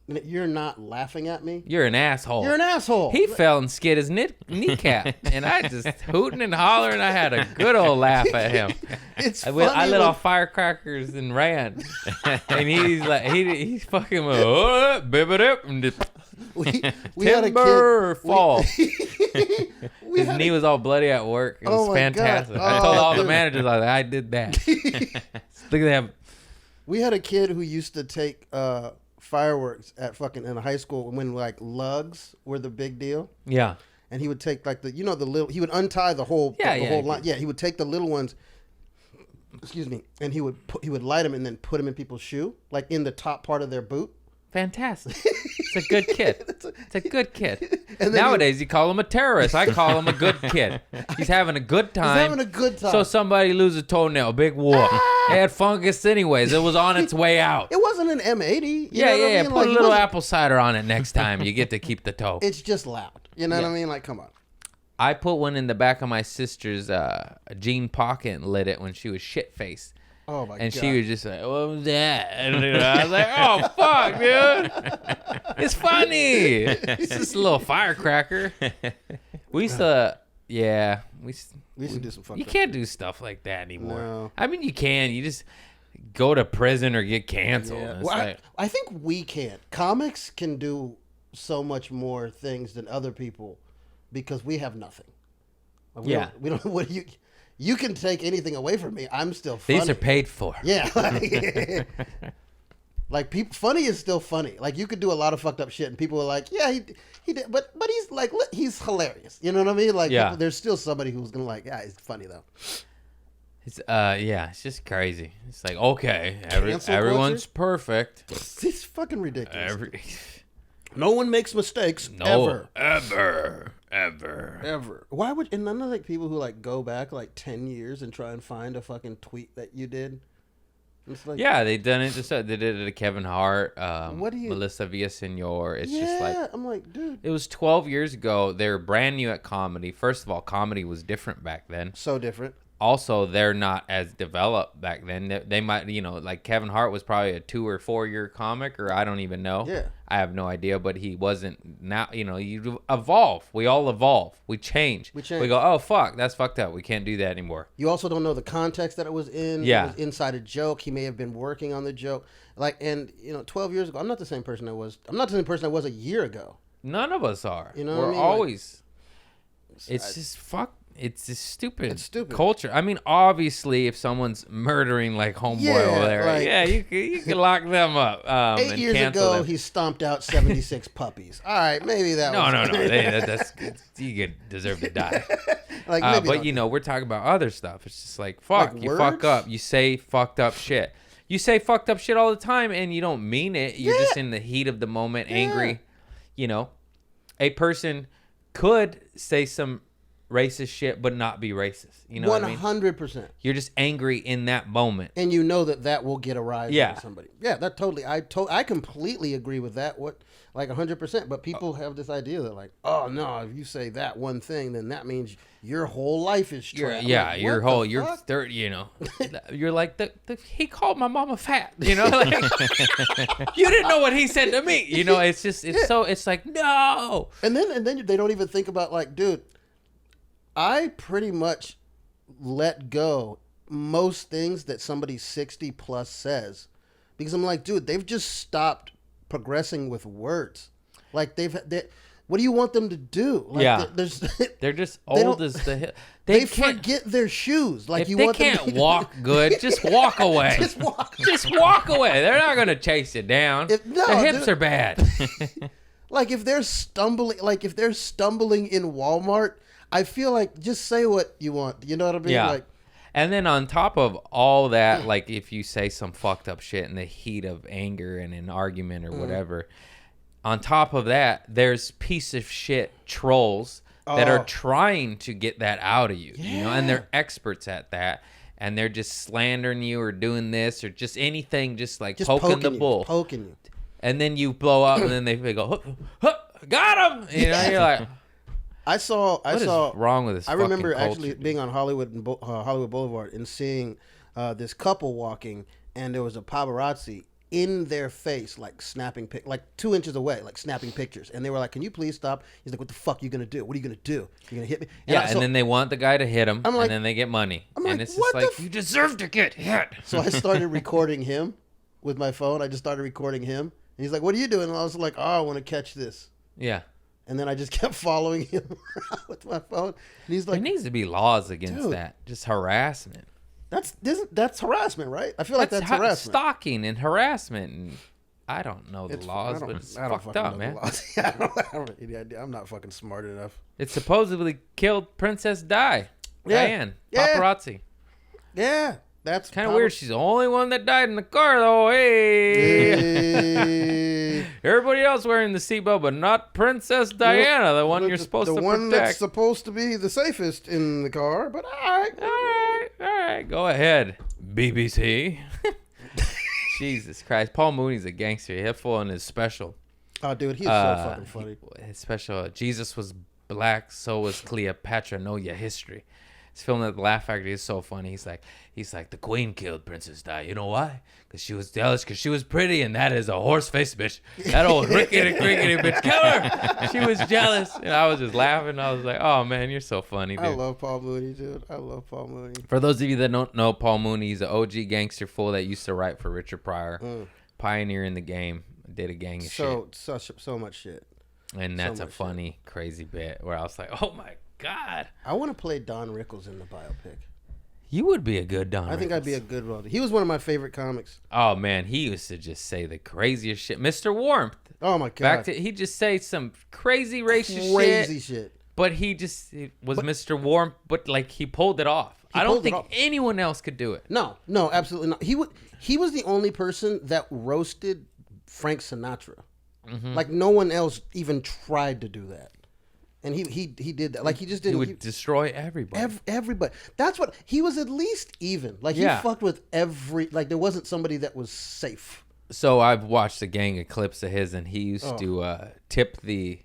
Speaker 6: and you're not laughing at me,
Speaker 5: You're an asshole.
Speaker 6: you're an asshole.
Speaker 5: He fell and skid his kneecap, and I just hooting and hollering. I had a good old laugh at him.
Speaker 6: It's
Speaker 5: I
Speaker 6: funny
Speaker 5: lit
Speaker 6: when-
Speaker 5: off firecrackers and ran, and he's like, he's fucking like, oh, bib it up, and just
Speaker 6: we had a
Speaker 5: Timber
Speaker 6: kid.
Speaker 5: fall.
Speaker 6: We
Speaker 5: His
Speaker 6: had
Speaker 5: knee was all bloody at work. It was
Speaker 6: Oh my
Speaker 5: fantastic.
Speaker 6: God.
Speaker 5: I told
Speaker 6: Oh,
Speaker 5: all the
Speaker 6: dude.
Speaker 5: managers, I did that. Look at that.
Speaker 6: We had a kid who used to take fireworks at fucking in high school when like lugs were the big deal,
Speaker 5: Yeah.
Speaker 6: and he would take like the the little. He would untie the whole
Speaker 5: Yeah,
Speaker 6: the
Speaker 5: yeah,
Speaker 6: whole
Speaker 5: I
Speaker 6: line. Yeah, he would take the little ones. Excuse me, and he would light them and then put them in people's shoe, like in the top part of their boot.
Speaker 5: Fantastic. It's a good kid. It's a good kid.
Speaker 6: And then
Speaker 5: Nowadays, you call him a terrorist. I call him a good kid. He's having a good time.
Speaker 6: He's having a good time.
Speaker 5: So somebody lose a toenail, big whoop. It had fungus anyways. It was on its way out.
Speaker 6: It wasn't an M80. You
Speaker 5: Yeah,
Speaker 6: know what I
Speaker 5: yeah.
Speaker 6: mean?
Speaker 5: Put
Speaker 6: Like,
Speaker 5: a
Speaker 6: it
Speaker 5: little
Speaker 6: wasn't-
Speaker 5: apple cider on it next time. You get to keep the toe.
Speaker 6: It's just loud. You know what I mean? Like, come on.
Speaker 5: I put one in the back of my sister's jean pocket and lit it when she was shit-faced.
Speaker 6: Oh my
Speaker 5: And
Speaker 6: god.
Speaker 5: she was just like, "What was that?" And I was like, "Oh fuck, dude, it's funny. It's just a little firecracker." We used to, yeah,
Speaker 6: We used to do some fucked
Speaker 5: You
Speaker 6: up
Speaker 5: can't do stuff like that anymore.
Speaker 6: No.
Speaker 5: I mean, you can. You just go to prison or get canceled.
Speaker 6: Yeah.
Speaker 5: It's
Speaker 6: Well,
Speaker 5: like,
Speaker 6: I think we can. Comics can do so much more things than other people because we have nothing. Like, we
Speaker 5: Yeah.
Speaker 6: don't- we don't. What do you can take anything away from me. I'm still funny.
Speaker 5: these are paid for.
Speaker 6: Yeah. Like people, funny is still funny. Like you could do a lot of fucked up shit, and people are like, "Yeah, he did," but he's like, he's hilarious. You know what I mean? Like,
Speaker 5: Yeah.
Speaker 6: people, there's still somebody who's gonna like, yeah, he's funny though.
Speaker 5: It's yeah, it's just crazy. It's like, okay,
Speaker 6: Cancel
Speaker 5: everyone's perfect.
Speaker 6: It's fucking ridiculous.
Speaker 5: Every
Speaker 6: No one makes mistakes
Speaker 5: no,
Speaker 6: ever.
Speaker 5: ever.
Speaker 6: Ever. Why would and none of like people who like go back like 10 years and try and find a fucking tweet that you did? It's like
Speaker 5: Yeah, they done it. They did it to Kevin Hart,
Speaker 6: What do you-
Speaker 5: Melissa Villasenor. It's
Speaker 6: yeah,
Speaker 5: just like
Speaker 6: I'm like, dude,
Speaker 5: it was 12 years ago. They were brand new at comedy. First of all, comedy was different back then.
Speaker 6: so different.
Speaker 5: Also, they're not as developed back then. They might, like Kevin Hart was probably a 2 or 4 year comic, or I don't even know.
Speaker 6: Yeah.
Speaker 5: I have no idea, but he wasn't. Now, you evolve. We all evolve. We change.
Speaker 6: We change.
Speaker 5: We go, oh fuck, that's fucked up. We can't do that anymore.
Speaker 6: You also don't know the context that it was in.
Speaker 5: Yeah.
Speaker 6: It was inside a joke. He may have been working on the joke. Like, and 12 years ago, I'm not the same person I was. I'm not the same person I was a year ago.
Speaker 5: None of us are.
Speaker 6: You know what I
Speaker 5: We're
Speaker 6: mean? Like,
Speaker 5: always. It's just fuck. It's just stupid.
Speaker 6: It's stupid.
Speaker 5: Culture. I mean, obviously, if someone's murdering like homeboy
Speaker 6: Yeah,
Speaker 5: over there,
Speaker 6: like-
Speaker 5: yeah, you can lock them up.
Speaker 6: 8
Speaker 5: and
Speaker 6: years
Speaker 5: cancel
Speaker 6: ago,
Speaker 5: them.
Speaker 6: he stomped out 76 puppies. All right, maybe that
Speaker 5: No,
Speaker 6: was...
Speaker 5: no, no. That's you deserve to die.
Speaker 6: like, maybe
Speaker 5: But
Speaker 6: not.
Speaker 5: we're talking about other stuff. It's just like fuck.
Speaker 6: Like
Speaker 5: you fuck
Speaker 6: words?
Speaker 5: up. You say fucked up shit. You say fucked up shit all the time, and you don't mean it. You're just in the heat of the moment, angry. A person could say some racist shit, but not be racist. You know what I mean?
Speaker 6: 100%.
Speaker 5: You're just angry in that moment.
Speaker 6: And you know that will get a rise
Speaker 5: Yeah.
Speaker 6: out of somebody. Yeah, that totally. I completely agree with that. 100%. But people have this idea that like, oh no, if you say that one thing, then that means your whole life is trash.
Speaker 5: You're
Speaker 6: Fuck?
Speaker 5: 30. You're like he called my mama fat. Like, you didn't know what he said to me. It's just it's like no.
Speaker 6: And then they don't even think about like, dude, I pretty much let go most things that somebody 60 plus says because I'm like, dude, they've just stopped progressing with words. Like what do you want them to do? Like,
Speaker 5: Yeah.
Speaker 6: they're
Speaker 5: They're just
Speaker 6: They
Speaker 5: old
Speaker 6: don't-
Speaker 5: as the hill.
Speaker 6: they
Speaker 5: can't
Speaker 6: forget their shoes. Like
Speaker 5: if
Speaker 6: you
Speaker 5: they
Speaker 6: want them
Speaker 5: can't
Speaker 6: to
Speaker 5: walk good, just walk away.
Speaker 6: Just walk.
Speaker 5: Just walk away. They're not gonna chase you down.
Speaker 6: No,
Speaker 5: the hips
Speaker 6: dude.
Speaker 5: are bad.
Speaker 6: Like if they're stumbling in Walmart, I feel like just say what you want. You know what I mean?
Speaker 5: Yeah.
Speaker 6: Like,
Speaker 5: And then on top of all that, like if you say some fucked up shit in the heat of anger and an argument or whatever, on top of that, there's piece of shit trolls that are trying to get that out of you, and they're experts at that. And they're just slandering you or doing this or just anything, just like
Speaker 6: just
Speaker 5: poking the
Speaker 6: you,
Speaker 5: bull.
Speaker 6: poking you.
Speaker 5: And then you blow up and then they go, huh, huh, got him. You're like,
Speaker 6: I saw
Speaker 5: what is wrong with this
Speaker 6: I
Speaker 5: fucking
Speaker 6: remember
Speaker 5: culture,
Speaker 6: actually
Speaker 5: dude?
Speaker 6: being on Hollywood Boulevard and seeing this couple walking, and there was a paparazzi in their face, like snapping, like 2 inches away, like snapping pictures. And they were like, "Can you please stop?" He's like, "What the fuck are you gonna do? What are you gonna do? You're gonna hit me?"
Speaker 5: And then they want the guy to hit him,
Speaker 6: I'm like-
Speaker 5: and then they get money.
Speaker 6: I'm
Speaker 5: and
Speaker 6: like,
Speaker 5: it's
Speaker 6: what
Speaker 5: just like,
Speaker 6: the
Speaker 5: you deserve to get hit.
Speaker 6: So I started recording him with my phone. I just started recording him And he's like, "What are you doing?" And I was like, "Oh, I want to catch this."
Speaker 5: Yeah.
Speaker 6: And then I just kept following him around with my phone. And he's
Speaker 5: There
Speaker 6: like,
Speaker 5: needs to be laws against
Speaker 6: Dude.
Speaker 5: that. Just harassment.
Speaker 6: that's harassment, right? I feel like that's harassment.
Speaker 5: Stalking and harassment. And I don't know the
Speaker 6: It's-
Speaker 5: laws,
Speaker 6: I don't-
Speaker 5: but it's
Speaker 6: I don't
Speaker 5: fucked
Speaker 6: fucking
Speaker 5: up,
Speaker 6: know
Speaker 5: man.
Speaker 6: the laws. I don't have any idea. I'm not fucking smart enough.
Speaker 5: It supposedly killed Princess Di.
Speaker 6: Yeah.
Speaker 5: Diane.
Speaker 6: Yeah.
Speaker 5: Paparazzi.
Speaker 6: Yeah, that's
Speaker 5: Kind of weird. She's the only one that died in the car, though. Hey.
Speaker 6: Hey.
Speaker 5: Everybody else wearing the seatbelt, but not Princess Diana, the one you're supposed to
Speaker 6: The one
Speaker 5: protect.
Speaker 6: that's supposed to be the safest in the car, but all right.
Speaker 5: Go ahead, BBC. Jesus Christ. Paul Mooney's a gangster. He had full in his special.
Speaker 6: Oh, dude, he's so fucking funny.
Speaker 5: His special, Jesus was black, so was Cleopatra. Know your history. He's filmed at the Laugh Factory. It's so funny. He's like, the queen killed Princess Di. You know why? Because she was jealous because she was pretty, and that is a horse-faced bitch. That old rickety-crickety bitch. Kill her! She was jealous. And I was just laughing. I was like, oh, man, you're so funny, dude.
Speaker 6: I love Paul Mooney, dude. I love Paul Mooney.
Speaker 5: For those of you that don't know Paul Mooney, he's an OG gangster fool that used to write for Richard Pryor. Pioneer in the game. Did a gang of shit.
Speaker 6: So much shit.
Speaker 5: And that's a
Speaker 6: much
Speaker 5: funny, crazy bit where I was like, oh, my God.
Speaker 6: I want to play Don Rickles in the biopic.
Speaker 5: You would be a good Don
Speaker 6: I think I'd be
Speaker 5: Rickles.
Speaker 6: a good one. He was one of my favorite comics.
Speaker 5: Oh man, he used to just say the craziest shit. Mr. Warmth.
Speaker 6: Oh my god.
Speaker 5: He just say some crazy racist
Speaker 6: Crazy
Speaker 5: shit.
Speaker 6: shit.
Speaker 5: But he was Mr. Warmth, but like he pulled it off. I don't
Speaker 6: pulled it
Speaker 5: think
Speaker 6: off.
Speaker 5: anyone else could do it.
Speaker 6: No, absolutely not. He was the only person that roasted Frank Sinatra.
Speaker 5: Mm-hmm.
Speaker 6: Like no one else even tried to do that. And he did that. Like he just
Speaker 5: He
Speaker 6: didn't.
Speaker 5: would destroy everybody.
Speaker 6: Everybody. That's what he was at least even. Like
Speaker 5: Yeah.
Speaker 6: he fucked with like there wasn't somebody that was safe.
Speaker 5: So I've watched a gang of clips of his, and he used to tip the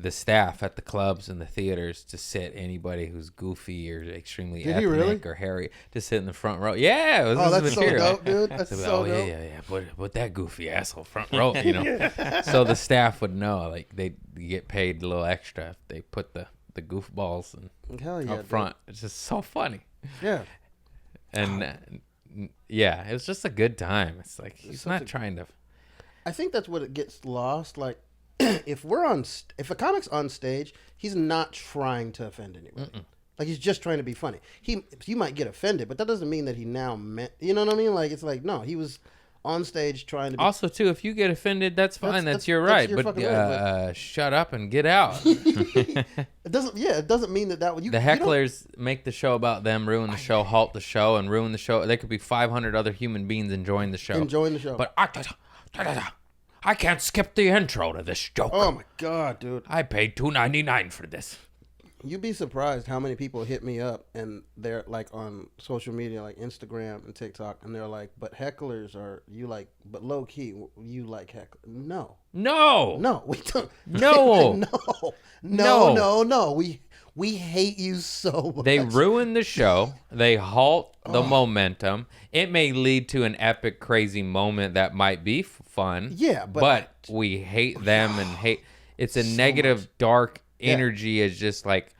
Speaker 5: staff at the clubs and the theaters to sit anybody who's goofy or extremely
Speaker 6: Did he
Speaker 5: ethnic
Speaker 6: really?
Speaker 5: or hairy to sit in the front row. Yeah, it was
Speaker 6: Oh,
Speaker 5: his
Speaker 6: that's so
Speaker 5: material.
Speaker 6: dope, dude. That's
Speaker 5: So,
Speaker 6: so dope.
Speaker 5: yeah. Put that goofy asshole front row, you know. So the staff would know, like they get paid a little extra if they put the goofballs
Speaker 6: Hell yeah,
Speaker 5: up front. It's just so funny.
Speaker 6: Yeah.
Speaker 5: And yeah, it was just a good time. It's like he's
Speaker 6: such
Speaker 5: not
Speaker 6: a-
Speaker 5: trying to.
Speaker 6: I think that's what it gets lost. Like, if a comic's on stage, he's not trying to offend anybody. Like he's just trying to be funny. You might get offended, but that doesn't mean that he now meant. You know what I mean? Like it's like no, he was on stage trying to. Be,
Speaker 5: Also, too, if you get offended, that's fine. That's your
Speaker 6: that's
Speaker 5: right.
Speaker 6: your
Speaker 5: But
Speaker 6: fucking right,
Speaker 5: shut up and get out.
Speaker 6: it doesn't. Yeah, it doesn't mean that you.
Speaker 5: The
Speaker 6: you don't-
Speaker 5: hecklers make the show about them, ruin the show, halt the show, and ruin the show. There could be 500 other human beings enjoying the show.
Speaker 6: enjoying the show.
Speaker 5: But I can't skip the intro to this joke.
Speaker 6: oh my god, dude,
Speaker 5: I paid $2.99 for this.
Speaker 6: you'd be surprised how many people hit me up and they're like on social media, like Instagram and TikTok, and they're like, "But hecklers are you like? But low key, you like heckler? No,
Speaker 5: No.
Speaker 6: we don't.
Speaker 5: No.
Speaker 6: no. We hate you so much.
Speaker 5: They ruin the show. They halt the momentum. It may lead to an epic, crazy moment that might be fun.
Speaker 6: Yeah, but
Speaker 5: we hate them and hate. It's a negative, dark energy. Is just like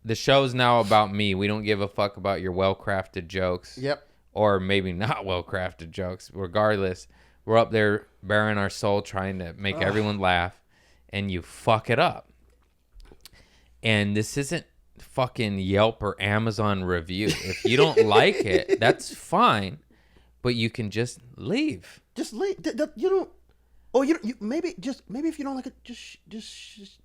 Speaker 5: the show's now about me. We don't give a fuck about your well-crafted jokes.
Speaker 6: Yep.
Speaker 5: Or maybe not well-crafted jokes. Regardless, we're up there bearing our soul, trying to make everyone laugh, and you fuck it up. And this isn't fucking Yelp or Amazon review. If you don't like it, that's fine, but you can just leave.
Speaker 6: Just leave. You don't. Oh, you maybe if you don't like it, just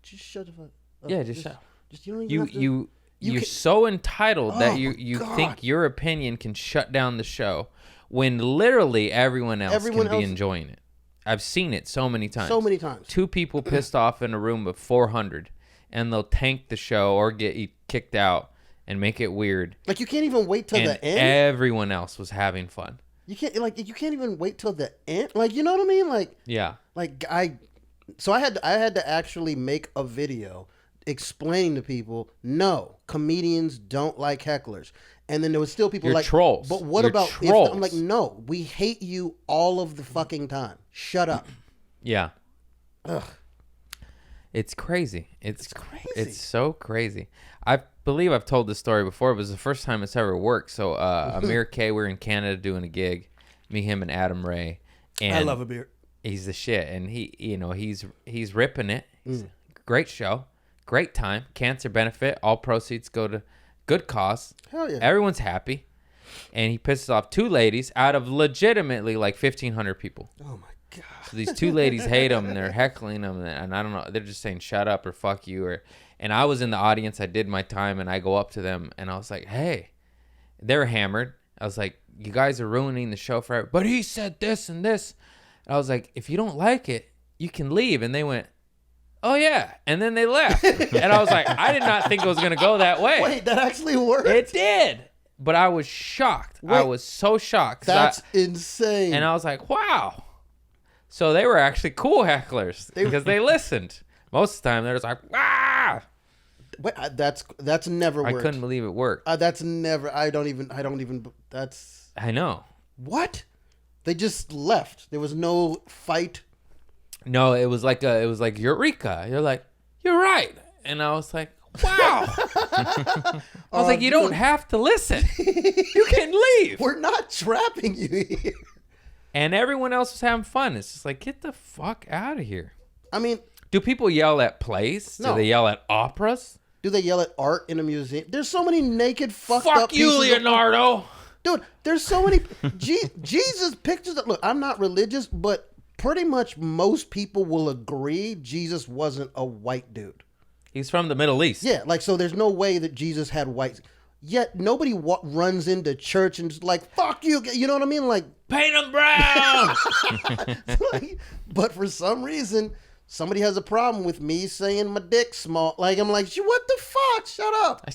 Speaker 6: shut the fuck up.
Speaker 5: Yeah, just shut.
Speaker 6: Just you don't even have to,
Speaker 5: You're
Speaker 6: can-
Speaker 5: so entitled that
Speaker 6: Oh,
Speaker 5: you
Speaker 6: my
Speaker 5: think
Speaker 6: God.
Speaker 5: your opinion can shut down the show when literally everyone else can be enjoying it. I've seen it so many times.
Speaker 6: So many times.
Speaker 5: 2 people pissed off in a room of 400, and they'll tank the show or get kicked out and make it weird.
Speaker 6: Like you can't even wait till
Speaker 5: And
Speaker 6: the end.
Speaker 5: everyone else was having fun.
Speaker 6: You can't even wait till the end. Like you know what I mean?
Speaker 5: Yeah.
Speaker 6: I had to actually make a video explaining to people, no, comedians don't like hecklers. And then there was still people
Speaker 5: You're
Speaker 6: like
Speaker 5: trolls.
Speaker 6: But what
Speaker 5: You're
Speaker 6: about
Speaker 5: trolls.
Speaker 6: I'm like, no, we hate you all of the fucking time. Shut up.
Speaker 5: Yeah.
Speaker 6: Ugh.
Speaker 5: It's crazy. It's
Speaker 6: crazy.
Speaker 5: It's so crazy. I believe I've told this story before. It was the first time it's ever worked. So Amir K, we're in Canada doing a gig. Me, him, and Adam Ray. And
Speaker 6: I love a beer.
Speaker 5: He's the shit, and he's ripping it. Great show, great time. Cancer benefit. All proceeds go to good cause.
Speaker 6: Hell yeah.
Speaker 5: Everyone's happy, and he pisses off 2 ladies out of legitimately like 1,500 people.
Speaker 6: Oh my god.
Speaker 5: So these 2 ladies hate him, and they're heckling him, and I don't know. They're just saying shut up or fuck you And I was in the audience. I did my time, and I go up to them, and I was like, hey, they're hammered. I was like, you guys are ruining the show for everyone. But he said this and this. And I was like, if you don't like it, you can leave. And they went, oh, yeah. And then they left. And I was like, I did not think it was going to go that way.
Speaker 6: Wait, that actually worked?
Speaker 5: It did. But I was shocked. I was so shocked.
Speaker 6: That's insane.
Speaker 5: And I was like, wow. So they were actually cool hecklers because they listened. Most of the time, they're just like, ah.
Speaker 6: Wait, that's never worked.
Speaker 5: I couldn't believe it worked.
Speaker 6: That's never. I don't even. That's.
Speaker 5: I know.
Speaker 6: What? They just left. There was no fight.
Speaker 5: No, it was like Eureka. You're like, you're right. And I was like, wow. I was like, you don't have to listen. You can leave.
Speaker 6: We're not trapping you here.
Speaker 5: And everyone else was having fun. It's just like, get the fuck out of here.
Speaker 6: I mean,
Speaker 5: do people yell at plays?
Speaker 6: No.
Speaker 5: Do they yell at operas?
Speaker 6: Do they yell at art in a museum? There's so many naked fucked
Speaker 5: Fuck
Speaker 6: up
Speaker 5: you,
Speaker 6: pieces
Speaker 5: Leonardo.
Speaker 6: Dude, there's so many Jesus pictures that look, I'm not religious, but pretty much most people will agree Jesus wasn't a white dude.
Speaker 5: He's from the Middle East.
Speaker 6: Yeah, like, so there's no way that Jesus had white. Yet nobody runs into church and just like, fuck you. You know what I mean? Like,
Speaker 5: paint him brown.
Speaker 6: like, but for some reason, somebody has a problem with me saying my dick's small. Like, I'm like, what the fuck? Shut up.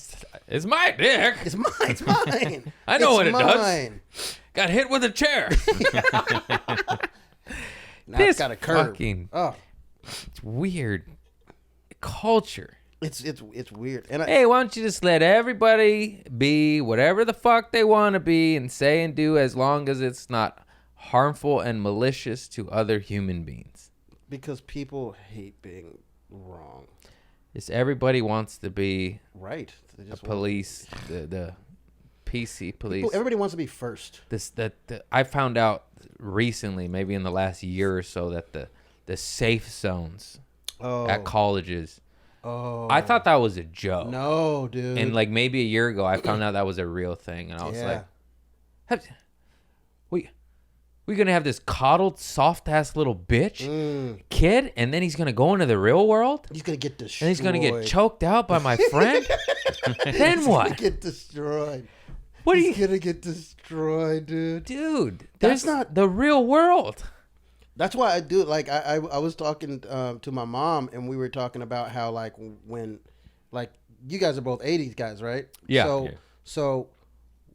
Speaker 5: It's my dick.
Speaker 6: It's mine. It's mine.
Speaker 5: I know
Speaker 6: it's
Speaker 5: what it
Speaker 6: mine.
Speaker 5: does. Got hit with a chair.
Speaker 6: Now
Speaker 5: This
Speaker 6: it's got a curve.
Speaker 5: fucking-
Speaker 6: Oh,
Speaker 5: It's weird. Culture.
Speaker 6: it's weird. And
Speaker 5: Hey, why don't you just let everybody be whatever the fuck they want to be and say and do as long as it's not harmful and malicious to other human beings?
Speaker 6: because people hate being wrong.
Speaker 5: Just everybody wants to be
Speaker 6: Right. They
Speaker 5: a
Speaker 6: just
Speaker 5: police, the PC police.
Speaker 6: everybody wants to be first.
Speaker 5: I found out recently, maybe in the last year or so, that the safe zones at colleges.
Speaker 6: Oh.
Speaker 5: I thought that was a joke.
Speaker 6: No, dude.
Speaker 5: And like maybe a year ago, I found out that was a real thing, and I was like, we gonna have this coddled, soft ass little bitch kid, and then he's gonna go into the real world,
Speaker 6: he's gonna get destroyed.
Speaker 5: and he's gonna get choked out by my friend. Then
Speaker 6: He's
Speaker 5: what?
Speaker 6: gonna get destroyed.
Speaker 5: What are
Speaker 6: He's
Speaker 5: you,
Speaker 6: gonna get destroyed, dude.
Speaker 5: dude?
Speaker 6: That's
Speaker 5: That's
Speaker 6: not-
Speaker 5: not the real world.
Speaker 6: That's why I do it. Like I was talking to my mom, and we were talking about how like when, like, you guys are both '80s guys, right?
Speaker 5: Yeah.
Speaker 6: So
Speaker 5: Yeah.
Speaker 6: so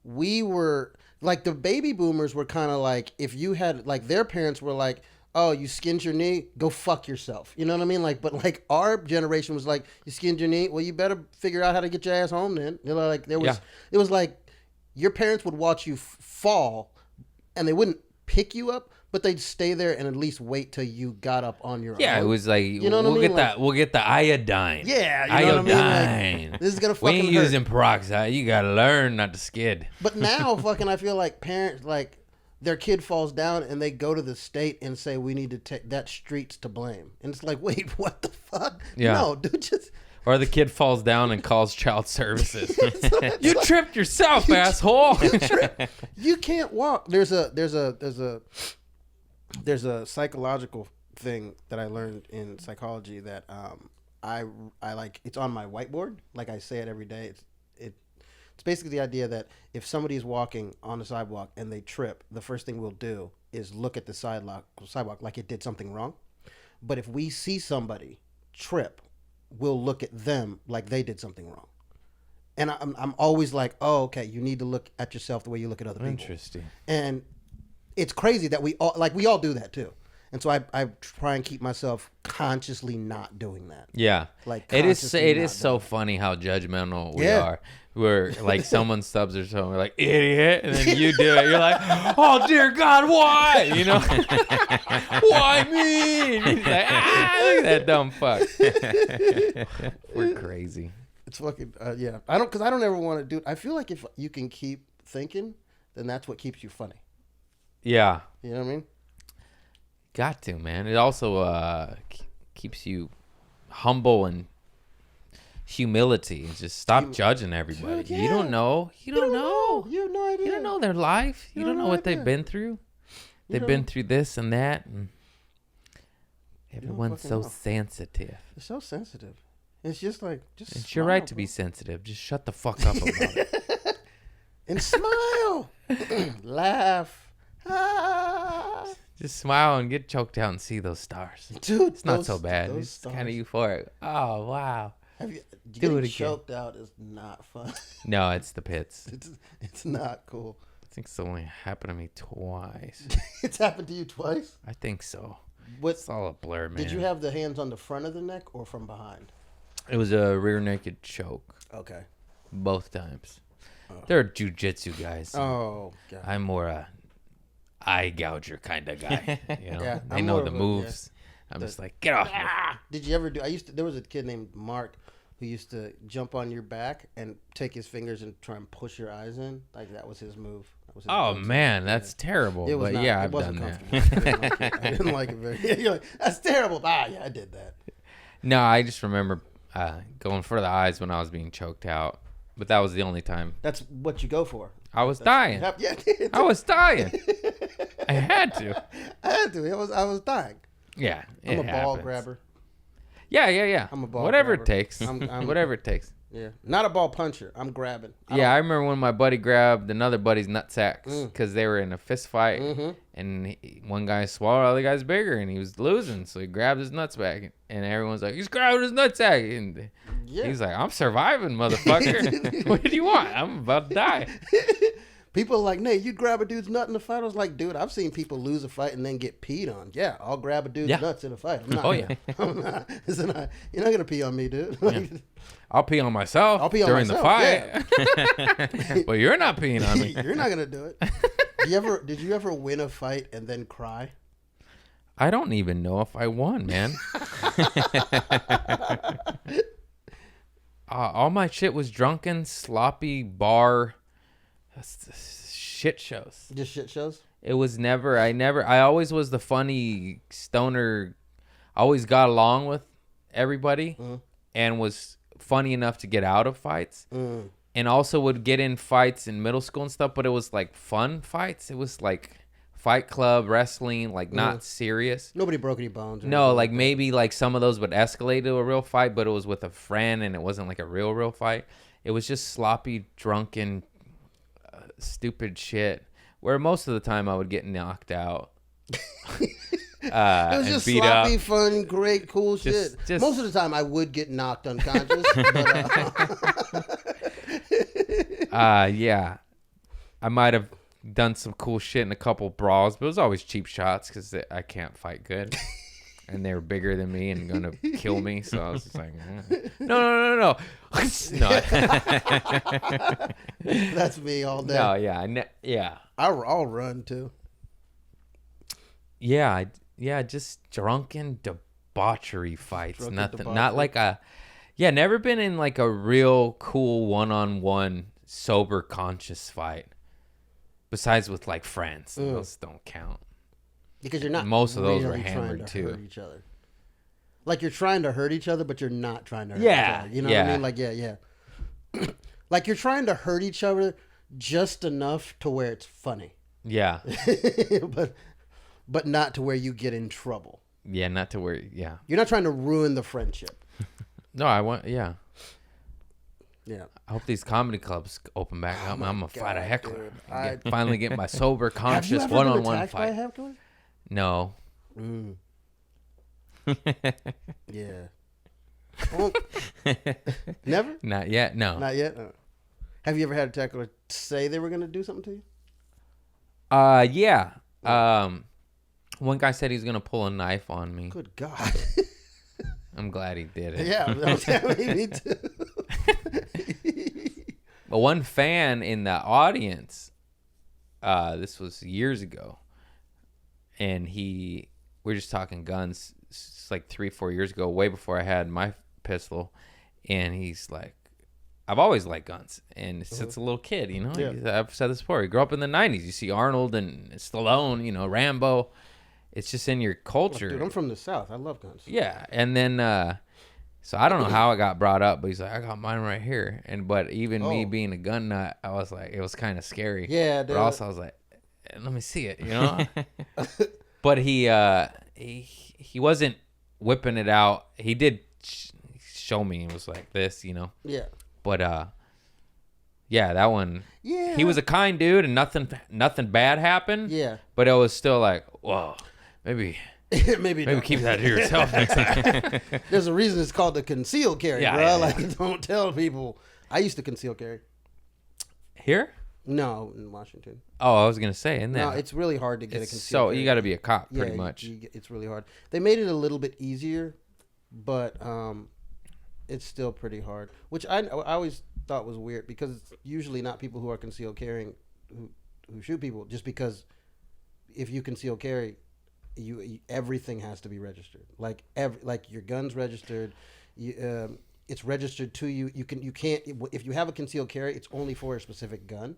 Speaker 6: we were like, the baby boomers were kind of like, if you had like, their parents were like, oh, you skinned your knee, go fuck yourself. You know what I mean? Like, but like our generation was like, you skinned your knee, well, you better figure out how to get your ass home then. You know, like there was, it was like your parents would watch you fall, and they wouldn't pick you up, but they'd stay there and at least wait till you got up on your own.
Speaker 5: Yeah, it was like,
Speaker 6: You know what I
Speaker 5: we'll
Speaker 6: mean?
Speaker 5: get
Speaker 6: Like-
Speaker 5: that. We'll get the iodine.
Speaker 6: Yeah, you know what I
Speaker 5: iodine.
Speaker 6: mean? Like, this is gonna
Speaker 5: We
Speaker 6: fucking
Speaker 5: ain't
Speaker 6: hurt.
Speaker 5: using peroxide. You gotta learn not to skid.
Speaker 6: But now, fucking, I feel like parents, like, their kid falls down and they go to the state and say, we need to take that street's to blame. And it's like, wait, what the fuck?
Speaker 5: Yeah.
Speaker 6: No, dude, just...
Speaker 5: Or the kid falls down and calls child services. You tripped yourself, asshole.
Speaker 6: You can't walk. There's a psychological thing that I learned in psychology that I like. It's on my whiteboard. Like, I say it every day. It's basically the idea that if somebody is walking on the sidewalk and they trip, the first thing we'll do is look at the sidewalk like it did something wrong. But if we see somebody trip, we'll look at them like they did something wrong. And I'm always like, oh, okay, you need to look at yourself the way you look at other people.
Speaker 5: Interesting.
Speaker 6: And it's crazy that we all do that too. And so I try and keep myself consciously not doing that.
Speaker 5: Yeah.
Speaker 6: Like,
Speaker 5: it is
Speaker 6: consciously not
Speaker 5: so funny how judgmental we
Speaker 6: Yeah.
Speaker 5: are. Where like someone stubs their toe and we're like, idiot, and then you do it. You're like, oh dear God, why? You know? Why me? And he's like, look at that dumb fuck. We're crazy.
Speaker 6: It's fucking yeah. I don't ever want to do it. I feel like if you can keep thinking, then that's what keeps you funny.
Speaker 5: Yeah.
Speaker 6: You know what I mean?
Speaker 5: Got to, man. It also keeps you humble and humility. Just stop judging everybody.
Speaker 6: Dude,
Speaker 5: You don't
Speaker 6: yeah.
Speaker 5: know. You don't know.
Speaker 6: You have no idea.
Speaker 5: You don't know their life. You don't know what they've been through. They've been through this and that, and everyone's
Speaker 6: fucking
Speaker 5: so
Speaker 6: know.
Speaker 5: sensitive.
Speaker 6: It's so sensitive. It's just like
Speaker 5: It's your right to be sensitive. Just shut the fuck up about it.
Speaker 6: and smile, laugh. Ah.
Speaker 5: Just smile and get choked out and see those stars.
Speaker 6: Dude,
Speaker 5: It's not so bad. It's kind of euphoric. Oh wow.
Speaker 6: Do
Speaker 5: Do it
Speaker 6: it
Speaker 5: again.
Speaker 6: choked out is not fun.
Speaker 5: No, it's the pits.
Speaker 6: It's not cool.
Speaker 5: I think it's only happened to me twice.
Speaker 6: It's happened to you twice.
Speaker 5: I think so.
Speaker 6: What
Speaker 5: It's all a blur, man.
Speaker 6: did you have the hands on the front of the neck or from behind?
Speaker 5: It was a rear naked choke
Speaker 6: Okay.
Speaker 5: both times. They're jujitsu guys.
Speaker 6: Oh god.
Speaker 5: I'm more a eye gouger kind of guy. You know,
Speaker 6: Yeah,
Speaker 5: I
Speaker 6: I'm
Speaker 5: know
Speaker 6: more
Speaker 5: the
Speaker 6: of a-
Speaker 5: moves. I'm just like, get off me.
Speaker 6: Did you ever do? There was a kid named Mark who used to jump on your back and take his fingers and try and push your eyes in. Like that was his move. That was his
Speaker 5: Oh
Speaker 6: go-to.
Speaker 5: man, that's terrible.
Speaker 6: It was
Speaker 5: But
Speaker 6: not,
Speaker 5: yeah,
Speaker 6: it
Speaker 5: I've
Speaker 6: wasn't
Speaker 5: done that.
Speaker 6: comfortable. I didn't like it very. You're like, that's terrible. Yeah, I did that.
Speaker 5: No, I just remember going for the eyes when I was being choked out. But that was the only time.
Speaker 6: That's what you go for.
Speaker 5: I was dying.
Speaker 6: Yeah,
Speaker 5: I was dying. I had to.
Speaker 6: I had to. I was dying.
Speaker 5: Yeah.
Speaker 6: I'm
Speaker 5: it
Speaker 6: a ball
Speaker 5: happens.
Speaker 6: grabber.
Speaker 5: Yeah.
Speaker 6: I'm a ball
Speaker 5: Whatever
Speaker 6: grabber.
Speaker 5: it takes.
Speaker 6: I'm-
Speaker 5: Whatever it takes.
Speaker 6: Yeah, not a ball puncher. I'm grabbing.
Speaker 5: Yeah, I remember when my buddy grabbed another buddy's nutsacks because they were in a fist fight, and one guy swallowed, the other guy's bigger, and he was losing, so he grabbed his nuts back, and everyone's like, "He's grabbing his nutsack," and he's like, "I'm surviving, motherfucker. What do you want? I'm about to die."
Speaker 6: People are like, Nate, you grab a dude's nut in a fight. I was like, dude, I've seen people lose a fight and then get peed on. Yeah, I'll grab a dude's
Speaker 5: Yeah.
Speaker 6: nuts in a fight. I'm not.
Speaker 5: Oh,
Speaker 6: gonna, I'm not. You're not gonna pee on me, dude. Like,
Speaker 5: I'll pee on myself
Speaker 6: I'll pee on
Speaker 5: during
Speaker 6: myself,
Speaker 5: the fight, but you're not peeing on me.
Speaker 6: You're not gonna do it. Did you ever win a fight and then cry?
Speaker 5: I don't even know if I won, man. All my shit was drunken, sloppy bar shit shows.
Speaker 6: Just shit shows.
Speaker 5: It was never. I always was the funny stoner. Always got along with everybody, and was funny enough to get out of fights. And also would get in fights in middle school and stuff, but it was like fun fights. It was like Fight Club wrestling, like not serious.
Speaker 6: Nobody broke any bones. or
Speaker 5: No,
Speaker 6: anything
Speaker 5: like
Speaker 6: that.
Speaker 5: maybe like some of those would escalate to a real fight, but it was with a friend and it wasn't like a real fight. It was just sloppy, drunken, stupid shit. Where most of the time I would get knocked out.
Speaker 6: It was just
Speaker 5: beat
Speaker 6: sloppy,
Speaker 5: up.
Speaker 6: fun, great, cool shit.
Speaker 5: just-
Speaker 6: Most of the time, I would get knocked unconscious. but,
Speaker 5: Yeah, I might have done some cool shit in a couple brawls, but it was always cheap shots because I can't fight good, and they were bigger than me and gonna kill me. So I was just like, no.
Speaker 6: that's me all day.
Speaker 5: No, yeah.
Speaker 6: I'll run too.
Speaker 5: Yeah, just drunken debauchery fights.
Speaker 6: Drunken
Speaker 5: Nothing,
Speaker 6: debauchery.
Speaker 5: not like never been in like a real cool one-on-one sober conscious fight. Besides with like friends, those don't count.
Speaker 6: Because you're not.
Speaker 5: Most of those were
Speaker 6: really
Speaker 5: hammered,
Speaker 6: trying to
Speaker 5: too.
Speaker 6: Hurt each other. Like you're trying to hurt each other, but you're not trying to hurt
Speaker 5: Yeah,
Speaker 6: each other. You know what I
Speaker 5: yeah.
Speaker 6: mean? Like yeah. Like you're trying to hurt each other just enough to where it's funny,
Speaker 5: Yeah,
Speaker 6: but not to where you get in trouble.
Speaker 5: yeah, not to where. Yeah,
Speaker 6: You're not trying to ruin the friendship.
Speaker 5: no, I want. Yeah,
Speaker 6: Yeah.
Speaker 5: I hope these comedy clubs open back up. I'm gonna fight a
Speaker 6: God,
Speaker 5: heckler.
Speaker 6: dude.
Speaker 5: And finally get my sober,
Speaker 6: Have you
Speaker 5: conscious
Speaker 6: ever been
Speaker 5: one-on-one
Speaker 6: attacked by a
Speaker 5: fight.
Speaker 6: heckler?
Speaker 5: No.
Speaker 6: Yeah. Well, never?
Speaker 5: Not yet. No.
Speaker 6: Not yet? Have you ever had a tackler say they were going to do something to you?
Speaker 5: Yeah. One guy said he's gonna pull a knife on me.
Speaker 6: Good God.
Speaker 5: I'm glad he did it.
Speaker 6: Yeah, me too.
Speaker 5: But one fan in the audience, this was years ago, and we're just talking guns. It's like 3-4 years ago, way before I had my pistol, and he's like, I've always liked guns, and since a little kid,
Speaker 6: Yeah.
Speaker 5: I've said this before. He grew up in the 90s. You see Arnold and Stallone, Rambo, it's just in your culture.
Speaker 6: Dude, I'm from the South. I love guns.
Speaker 5: Yeah, and then so I don't know how it got brought up, but he's like, I got mine right here. But even me being a gun nut, I was like, it was kind of scary.
Speaker 6: Yeah, dude.
Speaker 5: But also I was like, let me see it, you know. But he wasn't whipping it out. He did show me. It was like this, you know.
Speaker 6: Yeah.
Speaker 5: But yeah, that one.
Speaker 6: Yeah.
Speaker 5: He was a kind dude, and nothing bad happened.
Speaker 6: Yeah.
Speaker 5: But it was still like, whoa, maybe
Speaker 6: maybe
Speaker 5: keep that to yourself next time.
Speaker 6: There's a reason it's called the concealed carry,
Speaker 5: Yeah,
Speaker 6: bro.
Speaker 5: yeah,
Speaker 6: Like, don't tell people. I used to conceal carry.
Speaker 5: Here?
Speaker 6: No, in Washington.
Speaker 5: Oh, I was gonna say, in there.
Speaker 6: No, it's really hard to get a concealed
Speaker 5: So
Speaker 6: carry.
Speaker 5: you got to be a cop, pretty
Speaker 6: Yeah,
Speaker 5: much.
Speaker 6: it's really hard. They made it a little bit easier, but it's still pretty hard. Which I always thought was weird because it's usually not people who are concealed carrying who shoot people. Just because if you conceal carry, you everything has to be registered. Like your gun's registered. It's registered to you. You can't if you have a concealed carry, it's only for a specific gun.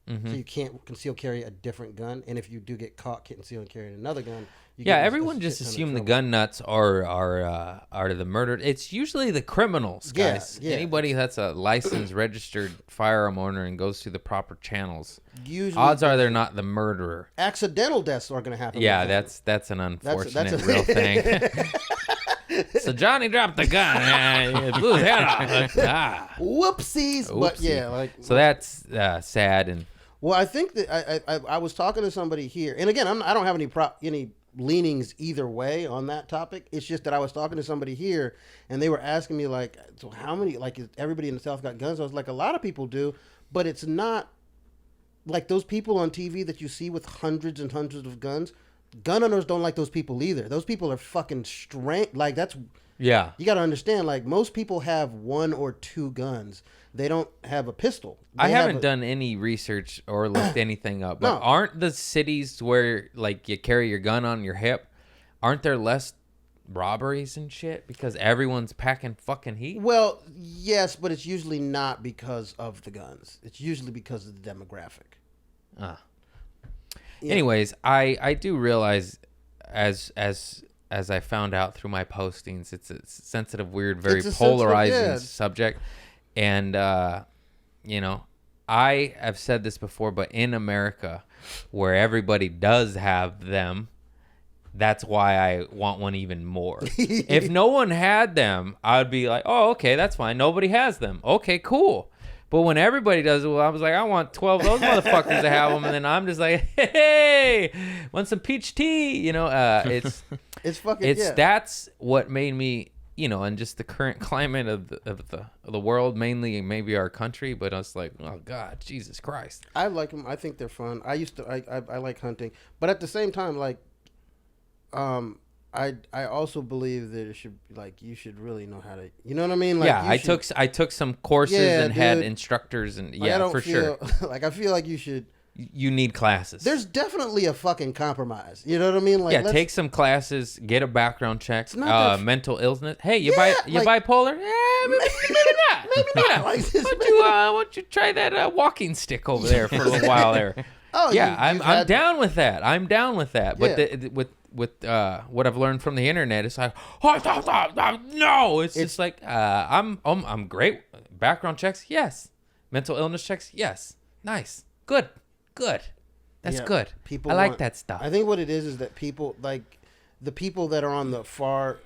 Speaker 5: Mm-hmm.
Speaker 6: So you can't conceal carry a different gun, and if you do get caught concealing carrying another gun, you
Speaker 5: Yeah,
Speaker 6: get
Speaker 5: everyone just assume the gun nuts are the murdered. It's usually the criminals, guys.
Speaker 6: Yeah.
Speaker 5: Anybody that's a licensed, registered firearm owner and goes through the proper channels.
Speaker 6: Usually,
Speaker 5: Odds are they're not the murderer.
Speaker 6: accidental deaths are going to happen.
Speaker 5: Yeah,
Speaker 6: with
Speaker 5: that's an unfortunate
Speaker 6: that's a-
Speaker 5: real thing. So Johnny dropped the gun and blew his head off.
Speaker 6: whoopsies. But
Speaker 5: Oopsie.
Speaker 6: yeah, like
Speaker 5: So that's sad and.
Speaker 6: well, I think that I was talking to somebody here, and again, I don't have any leanings either way on that topic. It's just that I was talking to somebody here, and they were asking me like, so how many? Like, is everybody in the South got guns? I was like, a lot of people do, but it's not like those people on TV that you see with hundreds and hundreds of guns. Gun owners don't like those people either. Those people are fucking strange. Like that's
Speaker 5: Yeah.
Speaker 6: you got to understand. Like most people have 1 or 2 guns. They don't have a pistol.
Speaker 5: I
Speaker 6: They have
Speaker 5: haven't done any research or looked anything up, but
Speaker 6: No.
Speaker 5: aren't the cities where like you carry your gun on your hip, aren't there less robberies and shit because everyone's packing fucking heat?
Speaker 6: Well, yes, but it's usually not because of the guns. It's usually because of the demographic.
Speaker 5: Ah.
Speaker 6: Yeah.
Speaker 5: Anyways, I do realize as I found out through my postings, it's a sensitive, weird, very
Speaker 6: It's a sensitive,
Speaker 5: polarizing
Speaker 6: yeah.
Speaker 5: subject. And you know, I have said this before, but in America, where everybody does have them, that's why I want one even more. If no one had them, I'd be like, oh, okay, that's fine. Nobody has them. Okay, cool. But when everybody does it, well, I was like, I want 12 of those motherfuckers to have them. And then I'm just like, hey, want some peach tea? You know,
Speaker 6: It's fucking
Speaker 5: that's what made me, you know, and just the current climate of the world, mainly maybe our country. But I was like, oh God, Jesus Christ.
Speaker 6: I like them. I think they're fun. I like hunting, but at the same time, like, I also believe that it should you should really know how to, you know what I mean? Like,
Speaker 5: Yeah, I took some courses
Speaker 6: Yeah,
Speaker 5: and had
Speaker 6: dude.
Speaker 5: instructors and
Speaker 6: I
Speaker 5: yeah,
Speaker 6: don't
Speaker 5: for
Speaker 6: feel,
Speaker 5: sure.
Speaker 6: Like I feel like you should.
Speaker 5: You need classes.
Speaker 6: There's definitely a fucking compromise. You know what I mean? Like,
Speaker 5: Yeah,
Speaker 6: let's-
Speaker 5: take some classes, get a background check.
Speaker 6: not that-
Speaker 5: Mental illness. Hey, you
Speaker 6: Yeah,
Speaker 5: bipolar? Maybe not.
Speaker 6: Maybe not. Like this.
Speaker 5: Why don't you try that walking stick over there for a little while there?
Speaker 6: Oh,
Speaker 5: Yeah,
Speaker 6: you've
Speaker 5: I'm
Speaker 6: had-
Speaker 5: down with that. I'm down with that. But
Speaker 6: Yeah.
Speaker 5: with what I've learned from the internet, it's like, no. It's just like I'm great. Background checks, yes. Mental illness checks, yes. Nice, good. That's
Speaker 6: Yeah,
Speaker 5: good.
Speaker 6: people
Speaker 5: I like
Speaker 6: want-
Speaker 5: that stuff.
Speaker 6: I think what it is that people like the people that are on the far.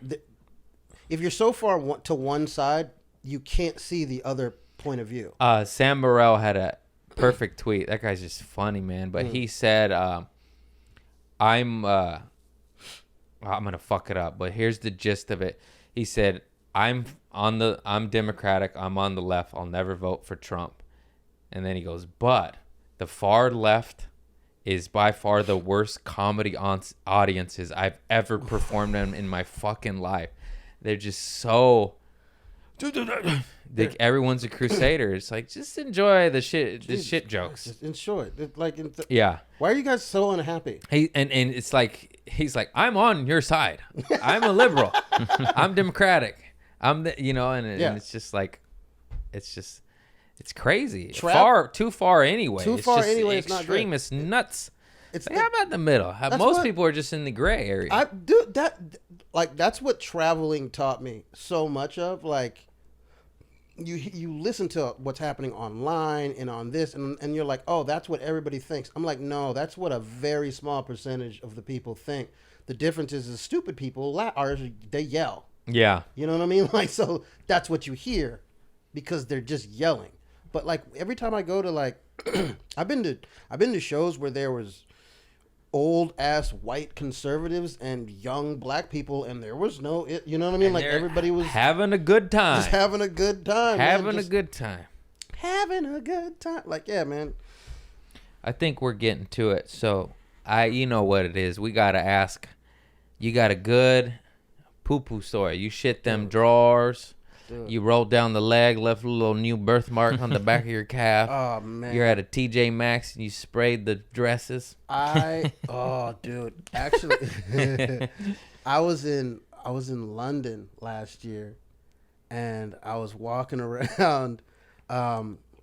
Speaker 6: If you're so far to one side, you can't see the other point of view.
Speaker 5: Sam Burrell had a perfect tweet. That guy's just funny, man. But he said, I'm gonna fuck it up, but here's the gist of it. He said, I'm Democratic, I'm on the left, I'll never vote for Trump. And then he goes, but the far left is by far the worst comedy audiences I've ever performed in my fucking life. They're just so everyone's a crusader. It's like, just enjoy the shit jokes.
Speaker 6: Just enjoy it.
Speaker 5: Yeah.
Speaker 6: Why are you guys so unhappy?
Speaker 5: And it's like, he's like, I'm on your side. I'm a liberal. I'm Democratic. And it's just like, it's crazy. Too far anyway.
Speaker 6: Too
Speaker 5: It's
Speaker 6: far
Speaker 5: just
Speaker 6: anyway, it's not good.
Speaker 5: extremist nuts.
Speaker 6: It's
Speaker 5: How about the middle? Most
Speaker 6: what-
Speaker 5: people are just in the gray area.
Speaker 6: I do that. Like that's what traveling taught me so much of. Like you listen to what's happening online and on this, and you're like, oh, that's what everybody thinks. I'm like, no, that's what a very small percentage of the people think. The difference is the stupid people they yell.
Speaker 5: yeah.
Speaker 6: You know what I mean? Like, so that's what you hear because they're just yelling. But like every time I go to like, I've been to shows where there was old ass white conservatives and young black people, and there was no, you know what I mean?
Speaker 5: And
Speaker 6: Like
Speaker 5: they're
Speaker 6: everybody was
Speaker 5: having a good time.
Speaker 6: just having a good time. man.
Speaker 5: Having a
Speaker 6: Just
Speaker 5: good time.
Speaker 6: having a good time. Like, yeah, man.
Speaker 5: I think we're getting to it. So you know what it is. We gotta ask. You got a good poo-poo story. You shit them drawers.
Speaker 6: Dude.
Speaker 5: You rolled down the leg, left a little new birthmark on the back of your calf.
Speaker 6: Oh man.
Speaker 5: You're at a TJ Maxx and you sprayed the dresses.
Speaker 6: Oh dude, actually, I was in London last year, and I was walking around,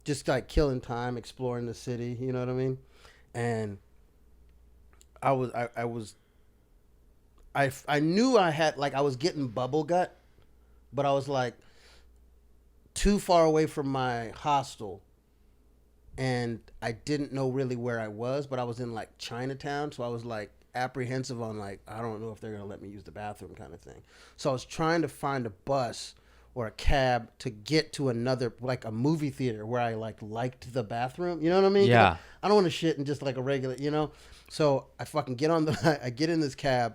Speaker 6: just like killing time, exploring the city. You know what I mean? And I knew I had, like, I was getting bubble gut, but I was like too far away from my hostel, and I didn't know really where I was, but I was in like Chinatown, so I was like apprehensive on like, I don't know if they're gonna let me use the bathroom kind of thing. So I was trying to find a bus or a cab to get to another, like a movie theater where I liked the bathroom. You know what I mean? 'Cause
Speaker 5: Yeah.
Speaker 6: I don't want to shit in just like a regular, you know? So I fucking get on I get in this cab,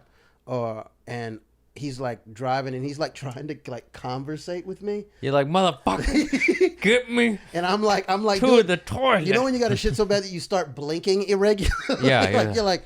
Speaker 6: and he's like driving, and he's like trying to like conversate with me.
Speaker 5: You're like, motherfucker, get me
Speaker 6: And I'm like,
Speaker 5: to
Speaker 6: dude,
Speaker 5: the toilet.
Speaker 6: you know when you got to shit so bad that you start blinking irregularly?
Speaker 5: Yeah,
Speaker 6: like
Speaker 5: yeah.
Speaker 6: you're like,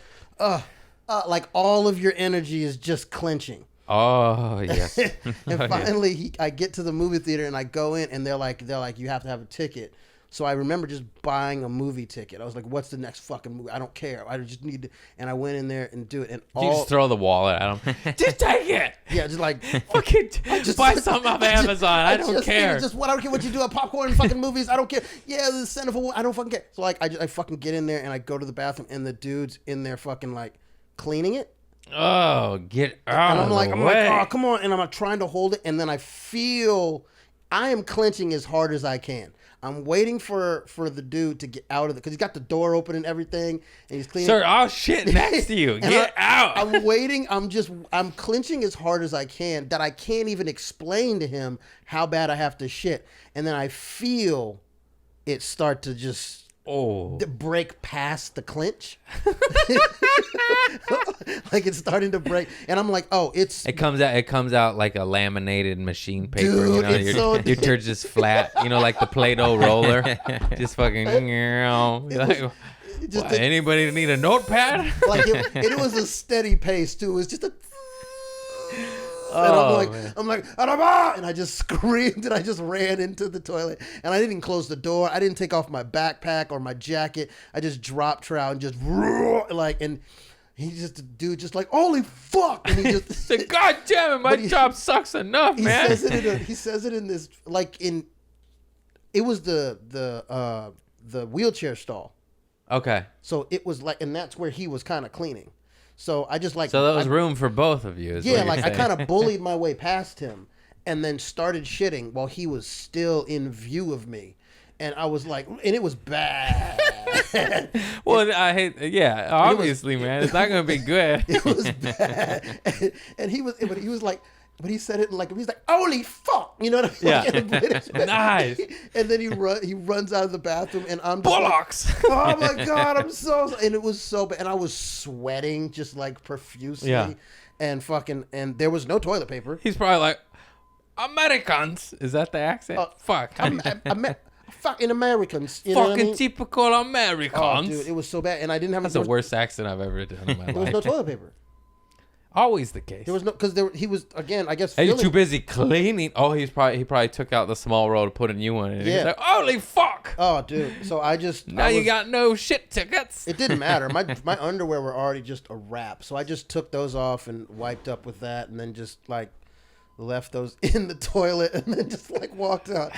Speaker 6: like all of your energy is just clenching.
Speaker 5: Oh, yes.
Speaker 6: And finally, I get to the movie theater and I go in, and they're like, you have to have a ticket. So I remember just buying a movie ticket. I was like, what's the next fucking movie? I don't care. I just need to. And I went in there and do it. And
Speaker 5: You just throw the wallet at him. Just take it.
Speaker 6: yeah, just like
Speaker 5: Fucking buy something off Amazon. I don't
Speaker 6: just-
Speaker 5: care.
Speaker 6: Just what I don't care what you do at popcorn and fucking movies. I don't care. Yeah, the Center for I don't fucking care. So like I fucking get in there and I go to the bathroom, and the dude's in there fucking like cleaning it.
Speaker 5: Oh, get out
Speaker 6: And
Speaker 5: of
Speaker 6: I'm like,
Speaker 5: the way.
Speaker 6: oh, come on. And I'm trying to hold it. And then I feel I am clenching as hard as I can. I'm waiting for the dude to get out of it, because he's got the door open and everything, and he's cleaning.
Speaker 5: Sir, I'll shit next to you.
Speaker 6: And
Speaker 5: Get out.
Speaker 6: I'm waiting. I'm clenching as hard as I can, that I can't even explain to him how bad I have to shit. And then I feel it start to just break past the clench. Like it's starting to break, and I'm like, oh, it's
Speaker 5: It comes out like a laminated machine paper.
Speaker 6: Dude,
Speaker 5: You know,
Speaker 6: it's so-
Speaker 5: your turd just flat. You know, like the Play-Doh roller, just fucking. You're like,
Speaker 6: just
Speaker 5: "What, anybody need a notepad?
Speaker 6: like it was a steady pace too. It was just a.
Speaker 5: Oh,
Speaker 6: and I'm like, "Araba!" And I just screamed, and I just ran into the toilet, and I didn't close the door. I didn't take off my backpack or my jacket. I just dropped trout and just like, and he just, the dude just like, holy fuck, and he just
Speaker 5: Say, God damn it, my job sucks enough,
Speaker 6: he
Speaker 5: man.
Speaker 6: says it in this, like, it was the wheelchair stall.
Speaker 5: Okay,
Speaker 6: So it was like, and that's where he was kind of cleaning. So I just like,
Speaker 5: so that was room for both of you. Is
Speaker 6: yeah,
Speaker 5: what
Speaker 6: like
Speaker 5: you're
Speaker 6: I
Speaker 5: saying.
Speaker 6: kind of bullied my way past him, and then started shitting while he was still in view of me. And I was like, and it was bad.
Speaker 5: Well, I hate. Yeah, obviously, man, it's not gonna be good.
Speaker 6: It was bad. And he was like, but he said it in like, he's like, holy fuck, you know what I mean?
Speaker 5: Yeah.
Speaker 6: Like, in a British way.
Speaker 5: Nice.
Speaker 6: And then he runs out of the bathroom, and I'm just like,
Speaker 5: Bollocks.
Speaker 6: oh my god, I'm so, and it was so bad, and I was sweating just like profusely,
Speaker 5: Yeah.
Speaker 6: and there was no toilet paper.
Speaker 5: He's probably like, Americans. Is that the accent? Fuck.
Speaker 6: Fucking Americans, you know what I
Speaker 5: Fucking
Speaker 6: mean?
Speaker 5: typical Americans.
Speaker 6: Oh, dude, it was so bad, and I didn't have.
Speaker 5: That's the worst accent I've ever done in my
Speaker 6: There was
Speaker 5: life.
Speaker 6: no toilet paper.
Speaker 5: Always the case.
Speaker 6: There was no, because he was, again, I guess.
Speaker 5: Hey, you
Speaker 6: feeling-
Speaker 5: too busy cleaning? Oh, he probably took out the small roll to put a new one in.
Speaker 6: Yeah.
Speaker 5: He's like, holy fuck!
Speaker 6: Oh, dude. So I just.
Speaker 5: Now you got no shit tickets.
Speaker 6: It didn't matter. My underwear were already just a wrap, so I just took those off and wiped up with that, and then just like left those in the toilet, and then just like walked out.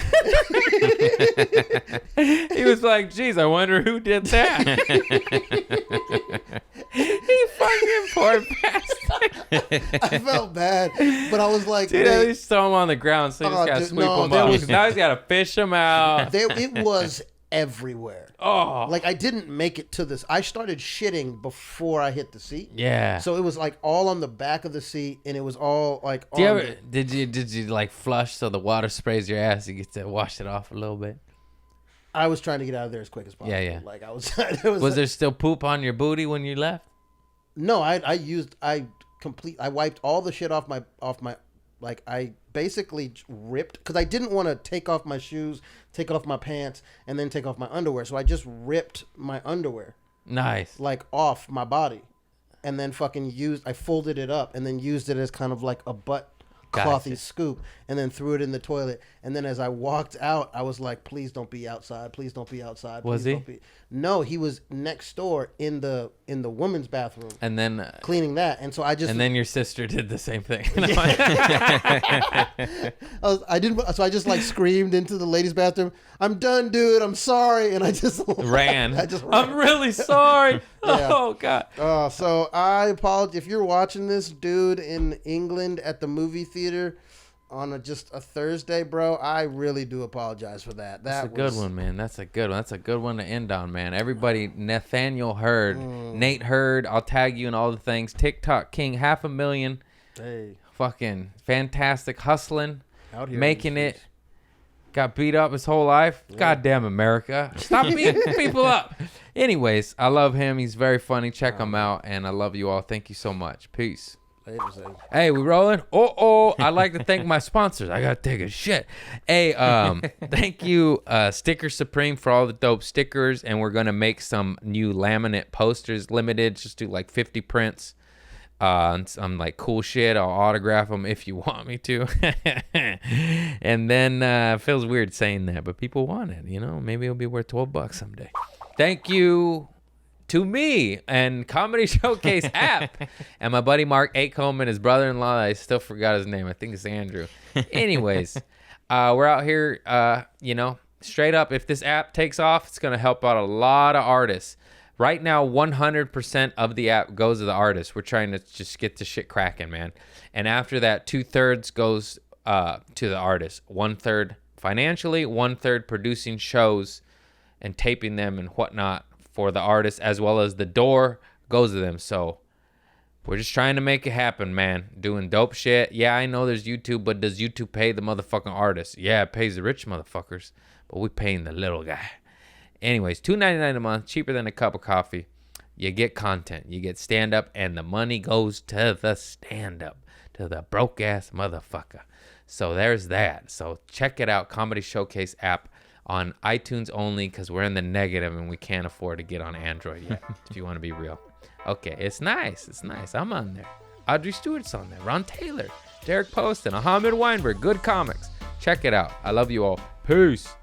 Speaker 5: He was like, geez, I wonder who did that. He fucking poor bastard.
Speaker 6: I felt bad, but I was like,
Speaker 5: Dude, at
Speaker 6: "Hey,
Speaker 5: least throw him on the ground so he just
Speaker 6: Oh,
Speaker 5: gotta
Speaker 6: dude,
Speaker 5: sweep
Speaker 6: no,
Speaker 5: him
Speaker 6: there
Speaker 5: up.
Speaker 6: was-
Speaker 5: Now he's gotta fish him out.
Speaker 6: it was everywhere.
Speaker 5: Oh.
Speaker 6: Like I didn't make it to this. I started shitting before I hit the seat.
Speaker 5: Yeah.
Speaker 6: So it was like all on the back of the seat, and it was all like.
Speaker 5: Do you
Speaker 6: on
Speaker 5: ever, did you like flush so the water sprays your ass? You get to wash it off a little bit.
Speaker 6: I was trying to get out of there as quick as possible.
Speaker 5: Yeah.
Speaker 6: Like I was. There
Speaker 5: Was there still poop on your booty when you left?
Speaker 6: No, I wiped all the shit off my like I basically ripped because I didn't want to take off my shoes, take off my pants, and then take off my underwear. So I just ripped my underwear
Speaker 5: Nice.
Speaker 6: like off my body, and then I folded it up and then used it as kind of like a butt clothy
Speaker 5: Gotcha.
Speaker 6: scoop, and then threw it in the toilet. And then as I walked out, I was like, "Please don't be outside. Please don't be outside."
Speaker 5: Was
Speaker 6: please
Speaker 5: he?
Speaker 6: Don't be. No, he was next door in the women's bathroom
Speaker 5: And then
Speaker 6: cleaning that, and so I just
Speaker 5: your sister did the same thing.
Speaker 6: So I just like screamed into the ladies' bathroom, "I'm done, dude. I'm sorry," and I just
Speaker 5: Ran.
Speaker 6: I just ran.
Speaker 5: I'm really sorry.
Speaker 6: Yeah.
Speaker 5: Oh God.
Speaker 6: So I apologize if you're watching this, dude, in England at the movie theater on just a Thursday, bro. I really do apologize for that.
Speaker 5: That's a good one, man. That's a good one. That's a good one to end on, man. Everybody, Nathaniel Hurd, Nate Hurd. I'll tag you in all the things. TikTok King, 500,000.
Speaker 6: Hey,
Speaker 5: Fucking fantastic, hustling,
Speaker 6: out here
Speaker 5: making
Speaker 6: in the
Speaker 5: it. Got beat up his whole life. Goddamn America. Stop beating people up. Anyways, I love him. He's very funny. Check him out. And I love you all. Thank you so much. Peace.
Speaker 6: streets.
Speaker 5: Hey, we rolling? I'd like to thank my sponsors. I gotta take a shit. Hey, thank you, Sticker Supreme, for all the dope stickers, and we're gonna make some new laminate posters, limited. Just do like 50 prints. And some like cool shit. I'll autograph them if you want me to. And then it feels weird saying that, but people want it. You know, maybe it'll be worth $12 someday. Thank you to me and Comedy Showcase app and my buddy Mark Acomb and his brother-in-law. I still forgot his name. I think it's Andrew. Anyways, we're out here, straight up. If this app takes off, it's going to help out a lot of artists. Right now, 100% of the app goes to the artists. We're trying to just get the shit cracking, man. And after that, 2/3 goes to the artists. 1/3 financially, 1/3 producing shows and taping them and whatnot for the artists, as well as the door goes to them. So we're just trying to make it happen, man. Doing dope shit. Yeah, I know there's YouTube, but does YouTube pay the motherfucking artists? Yeah, it pays the rich motherfuckers, but we paying the little guy. Anyways, $2.99 a month, cheaper than a cup of coffee. You get content, you get stand-up, and the money goes to the stand-up, to the broke-ass motherfucker. So there's that. So check it out, Comedy Showcase app on iTunes only, because we're in the negative and we can't afford to get on Android yet, if you want to be real. Okay, it's nice. It's nice. I'm on there. Audrey Stewart's on there. Ron Taylor, Derek Poston, Ahmed Weinberg, good comics. Check it out. I love you all. Peace.